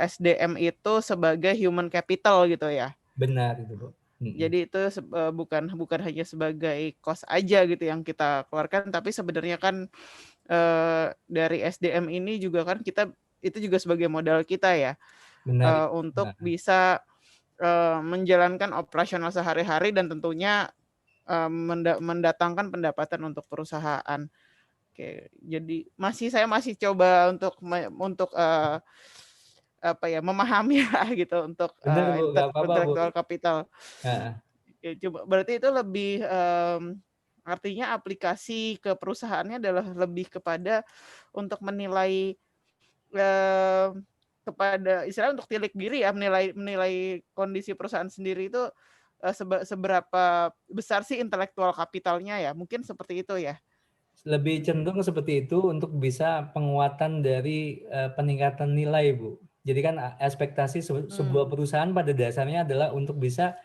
SDM itu sebagai human capital gitu ya. Benar itu, Bu. Jadi itu bukan hanya sebagai cost aja gitu yang kita keluarkan, tapi sebenarnya kan dari SDM ini juga kan kita itu juga sebagai modal kita ya. Benar. Untuk bisa menjalankan operasional sehari-hari dan tentunya mendatangkan pendapatan untuk perusahaan. Oke, jadi saya masih coba untuk memahami lah gitu untuk Benar, Bu, nggak apa-apa, Bu. intellectual capital. Heeh. Ya, coba berarti itu lebih artinya aplikasi ke perusahaannya adalah lebih kepada untuk menilai kepada istilah untuk tilik diri ya, menilai kondisi perusahaan sendiri itu seberapa besar sih intelektual kapitalnya ya, mungkin seperti itu ya. Lebih cenderung seperti itu untuk bisa penguatan dari peningkatan nilai, Bu. Jadi kan ekspektasi sebuah perusahaan pada dasarnya adalah untuk bisa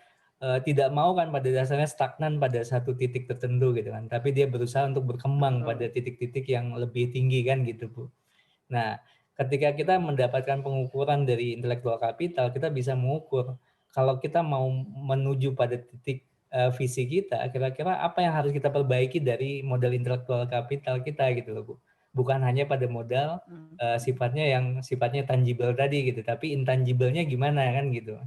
tidak mau kan pada dasarnya stagnan pada satu titik tertentu gitu kan, tapi dia berusaha untuk berkembang pada titik-titik yang lebih tinggi kan gitu, Bu. Nah, ketika kita mendapatkan pengukuran dari intellectual capital, kita bisa mengukur kalau kita mau menuju pada titik visi kita, kira-kira apa yang harus kita perbaiki dari modal intellectual capital kita gitu loh, Bu. Bukan hanya pada modal sifatnya tangible tadi gitu, tapi intangible-nya gimana kan gitu.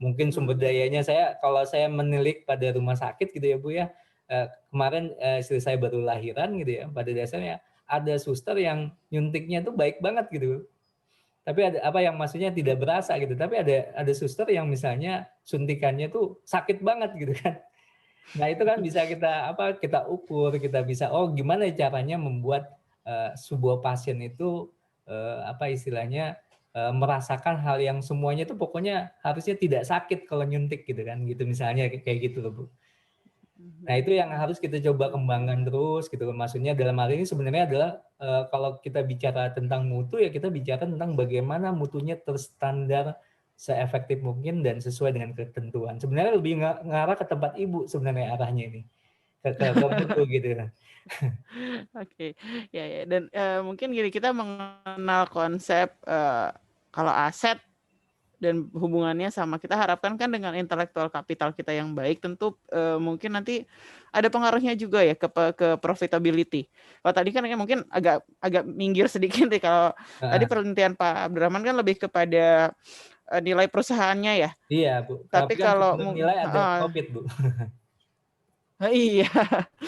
Mungkin sumber dayanya kalau saya menilik pada rumah sakit gitu ya, Bu ya. Kemarin istri saya baru lahiran gitu ya, pada dasarnya ada suster yang nyuntiknya tuh baik banget gitu. Tapi ada yang maksudnya tidak berasa gitu, tapi ada suster yang misalnya suntikannya tuh sakit banget gitu kan. Nah, itu kan bisa kita ukur, kita bisa gimana caranya membuat sebuah pasien itu istilahnya merasakan hal yang semuanya itu pokoknya harusnya tidak sakit kalau nyuntik gitu kan, gitu misalnya kayak gitu loh, Bu. Nah, itu yang harus kita coba kembangkan terus gitu. Maksudnya dalam hal ini sebenarnya adalah kalau kita bicara tentang mutu ya kita bicara tentang bagaimana mutunya terstandar seefektif mungkin dan sesuai dengan ketentuan. Sebenarnya lebih ngarah ke tempat Ibu sebenarnya arahnya ini. Ke mutu gitu. Oke, ya dan mungkin gini, kita mengenal konsep kalau aset dan hubungannya sama kita harapkan kan dengan intellectual capital kita yang baik tentu mungkin nanti ada pengaruhnya juga ya ke profitability. Kalau tadi kan mungkin agak minggir sedikit nih kalau tadi penelitian Pak Abdurrahman kan lebih kepada nilai perusahaannya ya. Iya, Bu. Tapi Tapi kan kalau sebelum nilai ada profit, Bu. iya.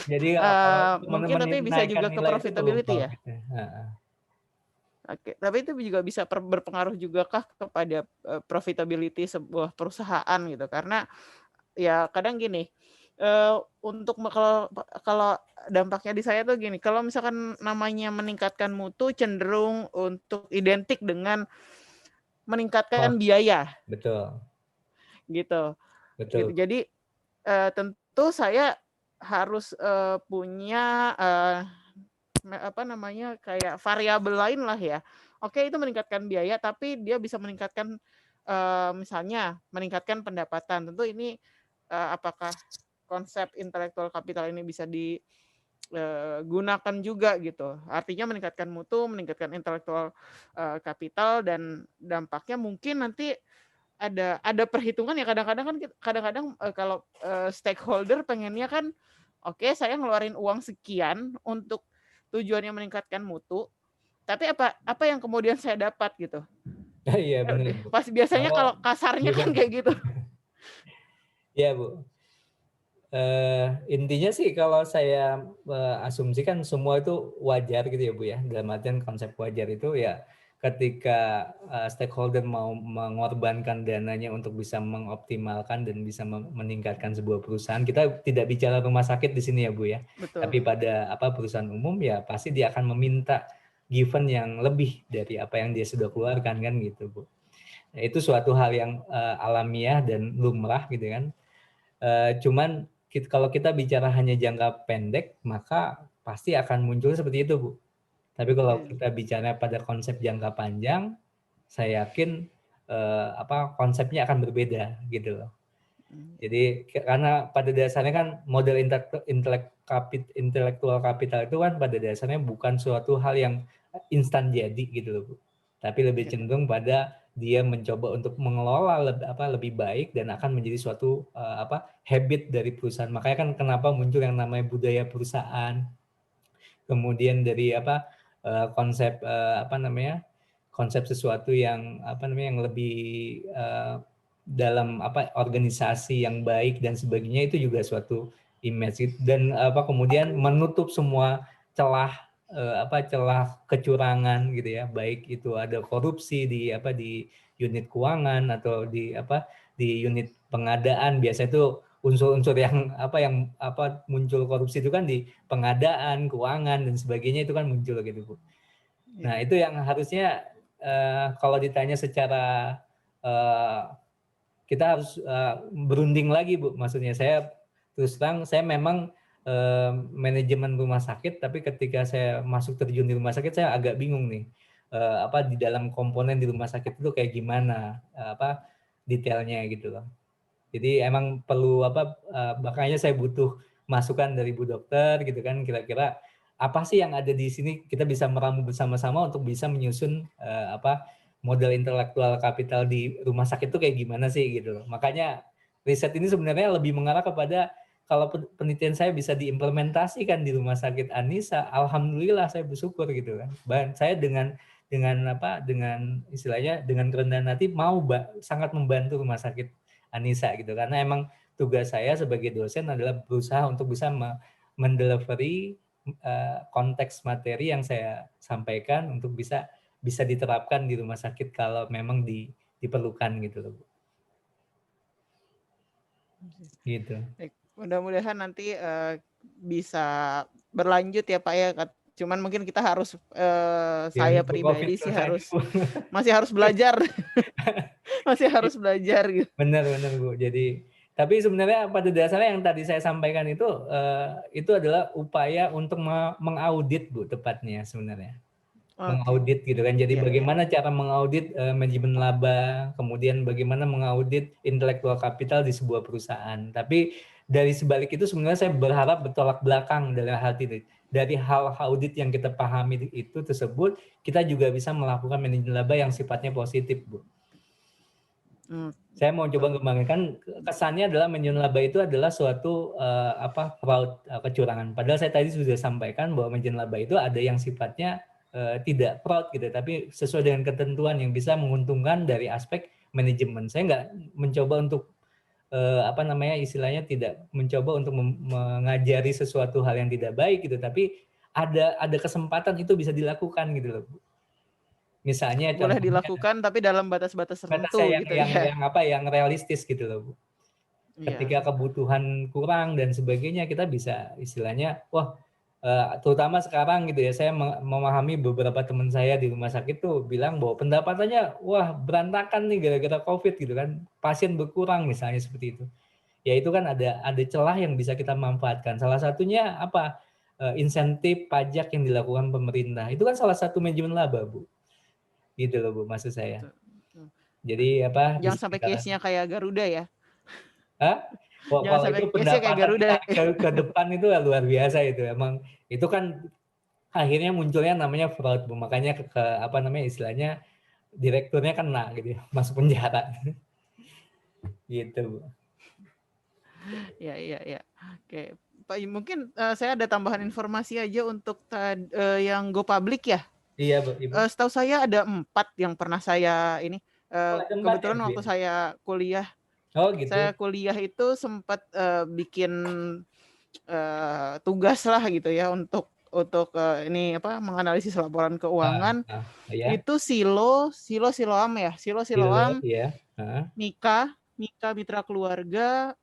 Jadi kalau Mungkin tapi bisa menaikkan juga ke nilai itu perlu profitability ya. profitnya. Oke, tapi itu juga bisa berpengaruh juga kah kepada profitability sebuah perusahaan gitu? Karena ya kadang gini, Untuk kalau dampaknya di saya tuh gini, kalau misalkan namanya meningkatkan mutu cenderung untuk identik dengan meningkatkan Cost. biaya Betul, gitu. betul. Jadi tentu saya harus punya apa namanya kayak variabel lain lah ya. Oke, itu meningkatkan biaya, tapi dia bisa meningkatkan misalnya meningkatkan pendapatan. Tentu ini apakah konsep intellectual capital ini bisa digunakan juga gitu. Artinya meningkatkan mutu, meningkatkan intellectual capital, dan dampaknya mungkin nanti ada perhitungan ya. Kadang-kadang kalau stakeholder pengennya kan, oke, saya ngeluarin uang sekian untuk tujuannya meningkatkan mutu, tapi apa yang kemudian saya dapat gitu. Iya benar Bu. Pas biasanya Kalau kalau kasarnya kan kayak gitu. ya Bu, intinya sih kalau saya asumsikan semua itu wajar gitu ya Bu ya. Dalam artian konsep wajar itu ya ketika stakeholder mau mengorbankan dananya untuk bisa mengoptimalkan dan bisa meningkatkan sebuah perusahaan. Kita tidak bicara rumah sakit di sini ya Bu ya. Tapi Betul. pada perusahaan umum ya pasti dia akan meminta given yang lebih dari apa yang dia sudah keluarkan kan gitu Bu. Ya, itu suatu hal yang alamiah dan lumrah gitu kan. Cuman kalau kita bicara hanya jangka pendek, maka pasti akan muncul seperti itu, Bu. Tapi kalau kita bicara pada konsep jangka panjang, saya yakin konsepnya akan berbeda gitu loh. Jadi karena pada dasarnya kan model intelektual kapital itu kan pada dasarnya bukan suatu hal yang instan jadi gitu loh Bu. Tapi lebih cenderung pada dia mencoba untuk mengelola lebih baik dan akan menjadi suatu habit dari perusahaan. Makanya kan kenapa muncul yang namanya budaya perusahaan. Kemudian dari konsep konsep sesuatu yang yang lebih dalam organisasi yang baik dan sebagainya, itu juga suatu image dan kemudian menutup semua celah celah kecurangan gitu ya, baik itu ada korupsi di unit keuangan atau di unit pengadaan. Biasanya itu unsur-unsur yang muncul korupsi itu kan di pengadaan, keuangan dan sebagainya, itu kan muncul gitu Bu. Nah, itu yang harusnya kalau ditanya secara kita harus berunding lagi Bu. Maksudnya saya terus terang, saya memang manajemen rumah sakit, tapi ketika saya masuk terjun di rumah sakit saya agak bingung nih di dalam komponen di rumah sakit itu kayak gimana detailnya gitu loh. Jadi emang perlu makanya saya butuh masukan dari Bu Dokter gitu kan, kira-kira apa sih yang ada di sini, kita bisa meramu bersama-sama untuk bisa menyusun model intelektual kapital di rumah sakit itu kayak gimana sih gitu loh. Makanya riset ini sebenarnya lebih mengarah kepada kalau penelitian saya bisa diimplementasikan di rumah sakit Anissa, alhamdulillah saya bersyukur gitu kan. Saya dengan istilahnya dengan kerendahan hati mau sangat membantu rumah sakit Anissa gitu, karena emang tugas saya sebagai dosen adalah berusaha untuk bisa mendelivery konteks materi yang saya sampaikan untuk bisa diterapkan di rumah sakit kalau memang diperlukan gitu loh Bu. Gitu. Mudah-mudahan nanti bisa berlanjut ya Pak ya. Cuman mungkin kita harus saya pribadi sih masih harus belajar. Masih harus belajar gitu. Benar Bu. Jadi tapi sebenarnya pada dasarnya yang tadi saya sampaikan itu adalah upaya untuk mengaudit Bu, tepatnya sebenarnya. Mengaudit gitu kan. Jadi bagaimana cara mengaudit manajemen laba, kemudian bagaimana mengaudit intellectual capital di sebuah perusahaan. Tapi dari sebalik itu sebenarnya saya berharap bertolak belakang dari hal itu. Dari hal audit yang kita pahami itu tersebut, kita juga bisa melakukan manajemen laba yang sifatnya positif Bu. Saya mau coba kembangkan kesannya adalah manajemen laba itu adalah suatu fraud, kecurangan. Padahal saya tadi sudah sampaikan bahwa manajemen laba itu ada yang sifatnya tidak fraud gitu, tapi sesuai dengan ketentuan yang bisa menguntungkan dari aspek manajemen. Saya nggak mencoba untuk istilahnya tidak mencoba untuk mengajari sesuatu hal yang tidak baik gitu, tapi ada kesempatan itu bisa dilakukan gitu loh. Misalnya boleh dilakukan tapi dalam batas-batas tertentu gitu yang realistis gitu loh Bu. Ketika kebutuhan kurang dan sebagainya, kita bisa istilahnya, terutama sekarang gitu ya, saya memahami beberapa teman saya di rumah sakit tuh bilang bahwa pendapatannya berantakan nih gara-gara COVID gitu kan, pasien berkurang misalnya seperti itu. Ya itu kan ada celah yang bisa kita manfaatkan. Salah satunya apa? Insentif pajak yang dilakukan pemerintah. Itu kan salah satu manajemen laba, Bu. Gitu loh, Bu, maksud saya. Jadi apa? Jangan sampai case-nya kayak Garuda ya. Kalau itu pendapatan kita ke depan itu luar biasa itu. Emang itu kan akhirnya munculnya namanya fraud, Bu. Makanya istilahnya direkturnya kena gitu ya, masuk penjara. Gitu, Bu. Ya. Oke. Pak, mungkin saya ada tambahan informasi aja untuk yang go public ya. Iya, Bu. Setahu saya ada 4 yang pernah saya ini. Kebetulan waktu saya kuliah. Gitu. Saya kuliah itu sempat bikin tugas lah gitu ya untuk menganalisis laporan keuangan. Itu Siloam ya. Siloam. Mika Mitra Keluarga,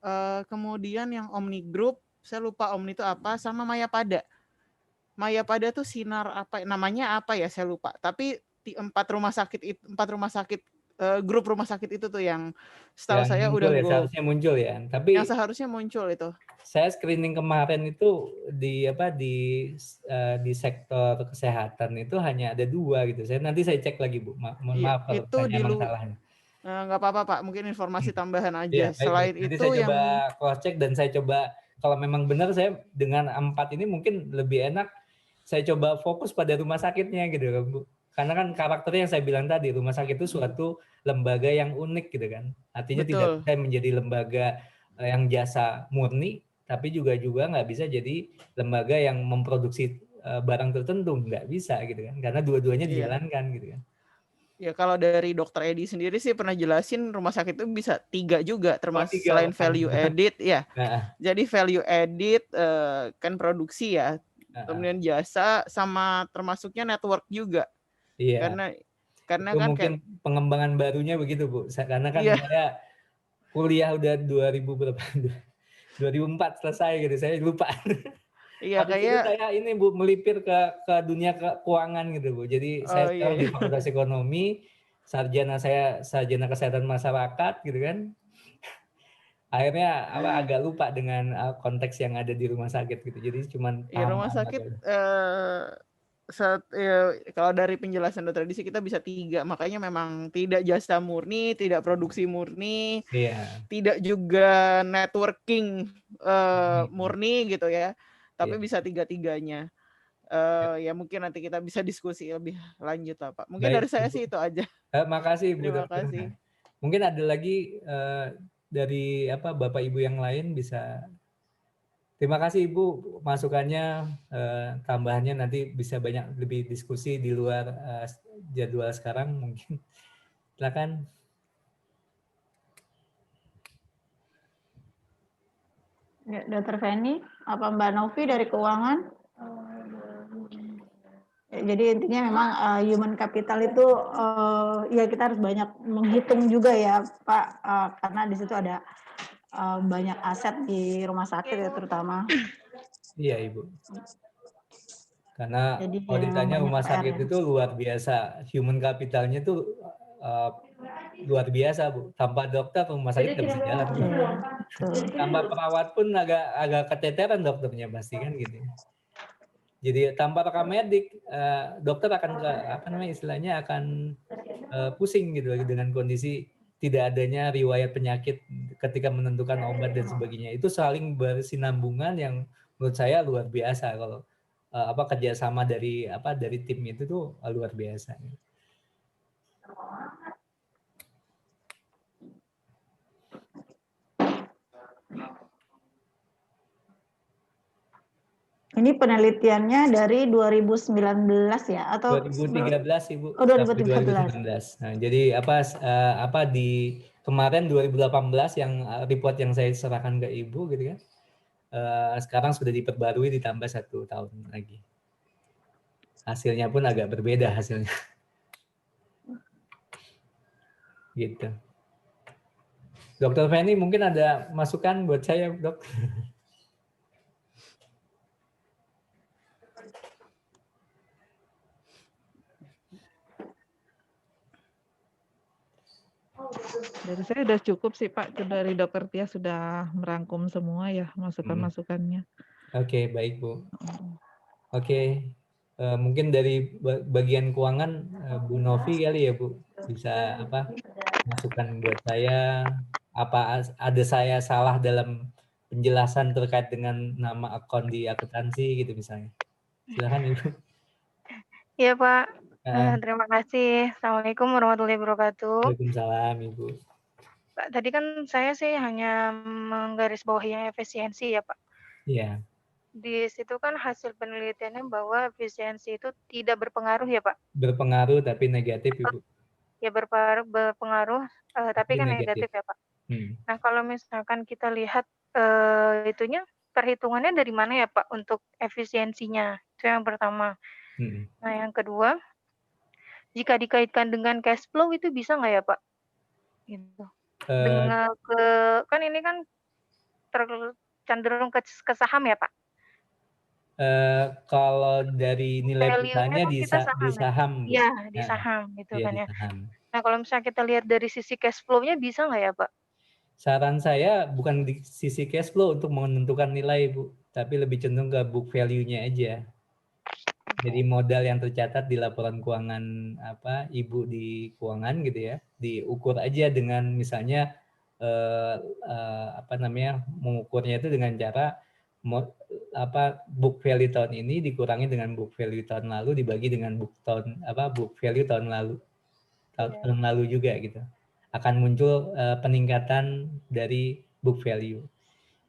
kemudian yang Omni Group, saya lupa Omni itu apa, sama Mayapada. Mayapada tuh Sinar namanya apa ya, saya lupa. Tapi 4 rumah sakit grup rumah sakit itu tuh yang setahu saya udah seharusnya muncul ya. Tapi yang seharusnya muncul itu. Saya screening kemarin itu di sektor kesehatan itu hanya ada 2 gitu. Nanti saya cek lagi, Bu. Mohon maaf kalau emang salahnya. Nggak apa-apa, Pak. Mungkin informasi tambahan aja. Selain nanti itu saya coba cross check dan saya coba kalau memang benar, saya dengan 4 ini mungkin lebih enak saya coba fokus pada rumah sakitnya gitu, Bu. Karena kan karakternya yang saya bilang tadi, rumah sakit itu suatu lembaga yang unik gitu kan. Artinya tidak bisa menjadi lembaga yang jasa murni, tapi juga nggak bisa jadi lembaga yang memproduksi barang tertentu, nggak bisa gitu kan. Karena dua-duanya dijalankan gitu kan. Ya kalau dari Dokter Edi sendiri sih pernah jelasin rumah sakit itu bisa 3 juga, termasuk selain value added ya. Jadi value added kan produksi ya, kemudian jasa sama termasuknya network juga. Iya. Karena itu kan mungkin pengembangan barunya begitu, Bu. Karena kan saya kuliah udah 2004 selesai gitu, saya lupa. Habis itu saya ini, Bu, melipir ke dunia keuangan gitu, Bu. Jadi saya sekarang di Fakultas Ekonomi, sarjana kesehatan masyarakat gitu kan. Akhirnya agak lupa dengan konteks yang ada di rumah sakit gitu. Jadi cuman rumah sakit kalau dari penjelasan Dokter Edi kita bisa 3, makanya memang tidak jasa murni, tidak produksi murni, tidak juga networking murni gitu ya, tapi bisa 3-tiganya. Ya mungkin nanti kita bisa diskusi lebih lanjut lah, Pak. Mungkin dari saya sih itu aja. Makasih, Bu. Terima kasih. Mungkin ada lagi dari Bapak Ibu yang lain bisa. Terima kasih, Ibu, masukannya, tambahannya nanti bisa banyak lebih diskusi di luar jadwal sekarang mungkin. Silakan. Ya, Dr. Feni, apa Mbak Novi dari keuangan? Jadi intinya memang human capital itu ya kita harus banyak menghitung juga ya, Pak, karena di situ ada banyak aset di rumah sakit ya terutama. Iya, Ibu. Karena kalau ditanya rumah sakit itu luar biasa, human capitalnya itu luar biasa, Bu. Tanpa dokter rumah sakit nggak bisa jalan. Tanpa perawat pun agak keteteran dokternya pasti kan gitu. Jadi tanpa rekam medik, dokter akan istilahnya akan pusing gitu dengan kondisi tidak adanya riwayat penyakit ketika menentukan obat dan sebagainya. Itu saling bersinambungan yang menurut saya luar biasa kalau kerjasama dari tim itu tuh luar biasa. Ini penelitiannya dari 2019 ya atau 2013, Ibu. Oh, 2013. Nah, jadi di kemarin 2018 yang report yang saya serahkan ke Ibu gitu kan. Sekarang sudah diperbarui ditambah 1 tahun lagi. Hasilnya pun agak berbeda hasilnya. Gitu. Dokter Feni mungkin ada masukan buat saya, Dok? Dari saya sudah cukup sih Pak, dari Dokter Tia sudah merangkum semua ya masukan-masukannya. Oke, baik Bu. Oke, mungkin dari bagian keuangan Bu Novi kali ya Bu, bisa apa masukan buat saya, apa ada saya salah dalam penjelasan terkait dengan nama akun di akuntansi gitu misalnya. Silakan Ibu. Iya Pak, terima kasih. Assalamualaikum warahmatullahi wabarakatuh. Waalaikumsalam Ibu. Pak, tadi kan saya sih hanya menggarisbawahi yang efisiensi ya Pak. Iya. Di situ kan hasil penelitiannya bahwa efisiensi itu tidak berpengaruh ya Pak? Berpengaruh tapi negatif Ibu. Ya berpengaruh, tapi kan negatif ya Pak. Nah kalau misalkan kita lihat itunya perhitungannya dari mana ya Pak untuk efisiensinya? Itu yang pertama. Nah yang kedua, jika dikaitkan dengan cash flow itu bisa nggak ya Pak? Gitu. Dengan kan ini kan cenderung ke saham ya Pak? Kalau dari nilai perusahaannya di saham. Iya, di saham gitu ya, kan ya. Saham. Nah kalau misalnya kita lihat dari sisi cash flow-nya bisa nggak ya Pak? Saran saya bukan di sisi cash flow untuk menentukan nilai Bu, tapi lebih cenderung ke book value-nya aja. Jadi modal yang tercatat di laporan keuangan Ibu di keuangan gitu ya, diukur aja dengan misalnya mengukurnya itu dengan cara book value tahun ini dikurangi dengan book value tahun lalu dibagi dengan book value tahun lalu juga gitu. Akan muncul peningkatan dari book value.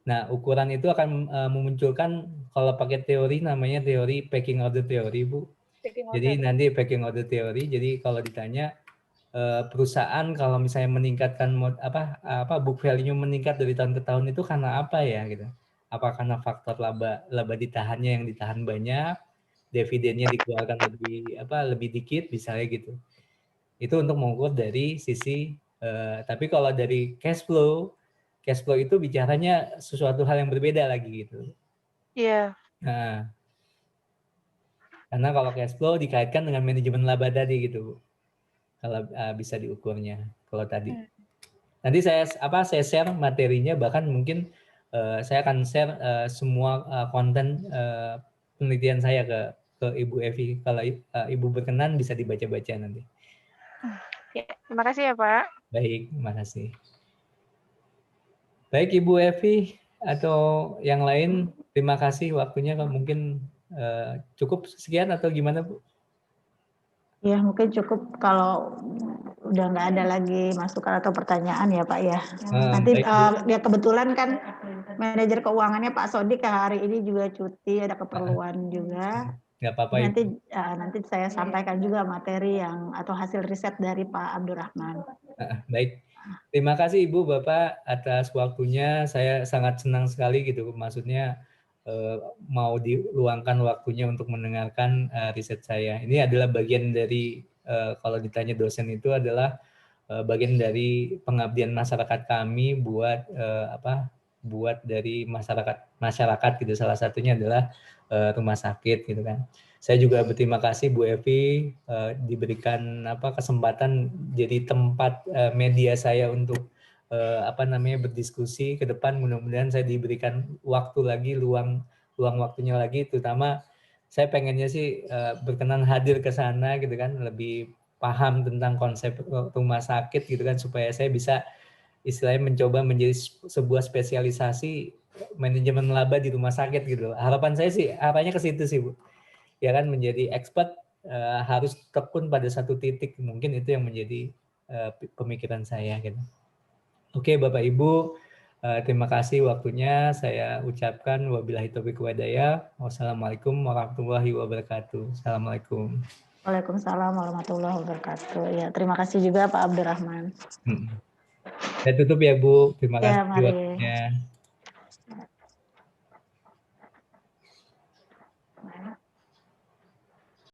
Nah, ukuran itu akan memunculkan kalau pakai teori namanya teori pecking order theory, Bu. Jadi nanti pecking order theory. Jadi kalau ditanya perusahaan kalau misalnya meningkatkan book value meningkat dari tahun ke tahun itu karena apa ya gitu. Apa karena faktor laba ditahannya yang ditahan banyak, dividennya dikeluarkan lebih dikit misalnya gitu. Itu untuk mengukur dari sisi tapi kalau dari cash flow itu bicaranya sesuatu hal yang berbeda lagi gitu. Iya. Nah, karena kalau cash flow dikaitkan dengan manajemen laba tadi gitu. Kalau bisa diukurnya kalau tadi. Nanti saya share materinya, bahkan mungkin saya akan share semua konten penelitian saya ke Ibu Evi. Kalau Ibu berkenan bisa dibaca-baca nanti. Ya, terima kasih ya Pak. Baik, terima kasih. Baik Ibu Evi atau yang lain, terima kasih waktunya. Mungkin cukup sekian atau gimana Bu? Ya mungkin cukup kalau udah nggak ada lagi masukan atau pertanyaan ya Pak ya. Nanti ya kebetulan kan manajer keuangannya Pak Sodik hari ini juga cuti, ada keperluan juga. Nggak apa-apa. Nanti saya sampaikan juga materi atau hasil riset dari Pak Abdurrahman. Baik, terima kasih Ibu Bapak atas waktunya. Saya sangat senang sekali gitu, maksudnya mau diluangkan waktunya untuk mendengarkan riset saya. Ini adalah bagian dari kalau ditanya dosen itu adalah bagian dari pengabdian masyarakat kami buat buat dari masyarakat gitu. Salah satunya adalah rumah sakit gitu kan. Saya juga berterima kasih Bu Evi diberikan kesempatan jadi tempat media saya untuk berdiskusi ke depan. Mudah-mudahan saya diberikan waktu lagi, luang waktunya lagi, terutama saya pengennya sih berkenan hadir ke sana gitu kan, lebih paham tentang konsep rumah sakit gitu kan, supaya saya bisa istilahnya mencoba menjadi sebuah spesialisasi manajemen laba di rumah sakit gitu. Harapan saya sih arahnya ke situ sih Bu. Ya kan, menjadi expert harus tekun pada satu titik, mungkin itu yang menjadi pemikiran saya gitu. Oke Bapak Ibu, terima kasih waktunya. Saya ucapkan wabillahi taufiq walhidayah. Wassalamualaikum warahmatullahi wabarakatuh. Assalamualaikum. Waalaikumsalam warahmatullahi wabarakatuh. Ya, terima kasih juga Pak Abdurrahman. Saya tutup ya Bu. Terima kasih mari. waktunya.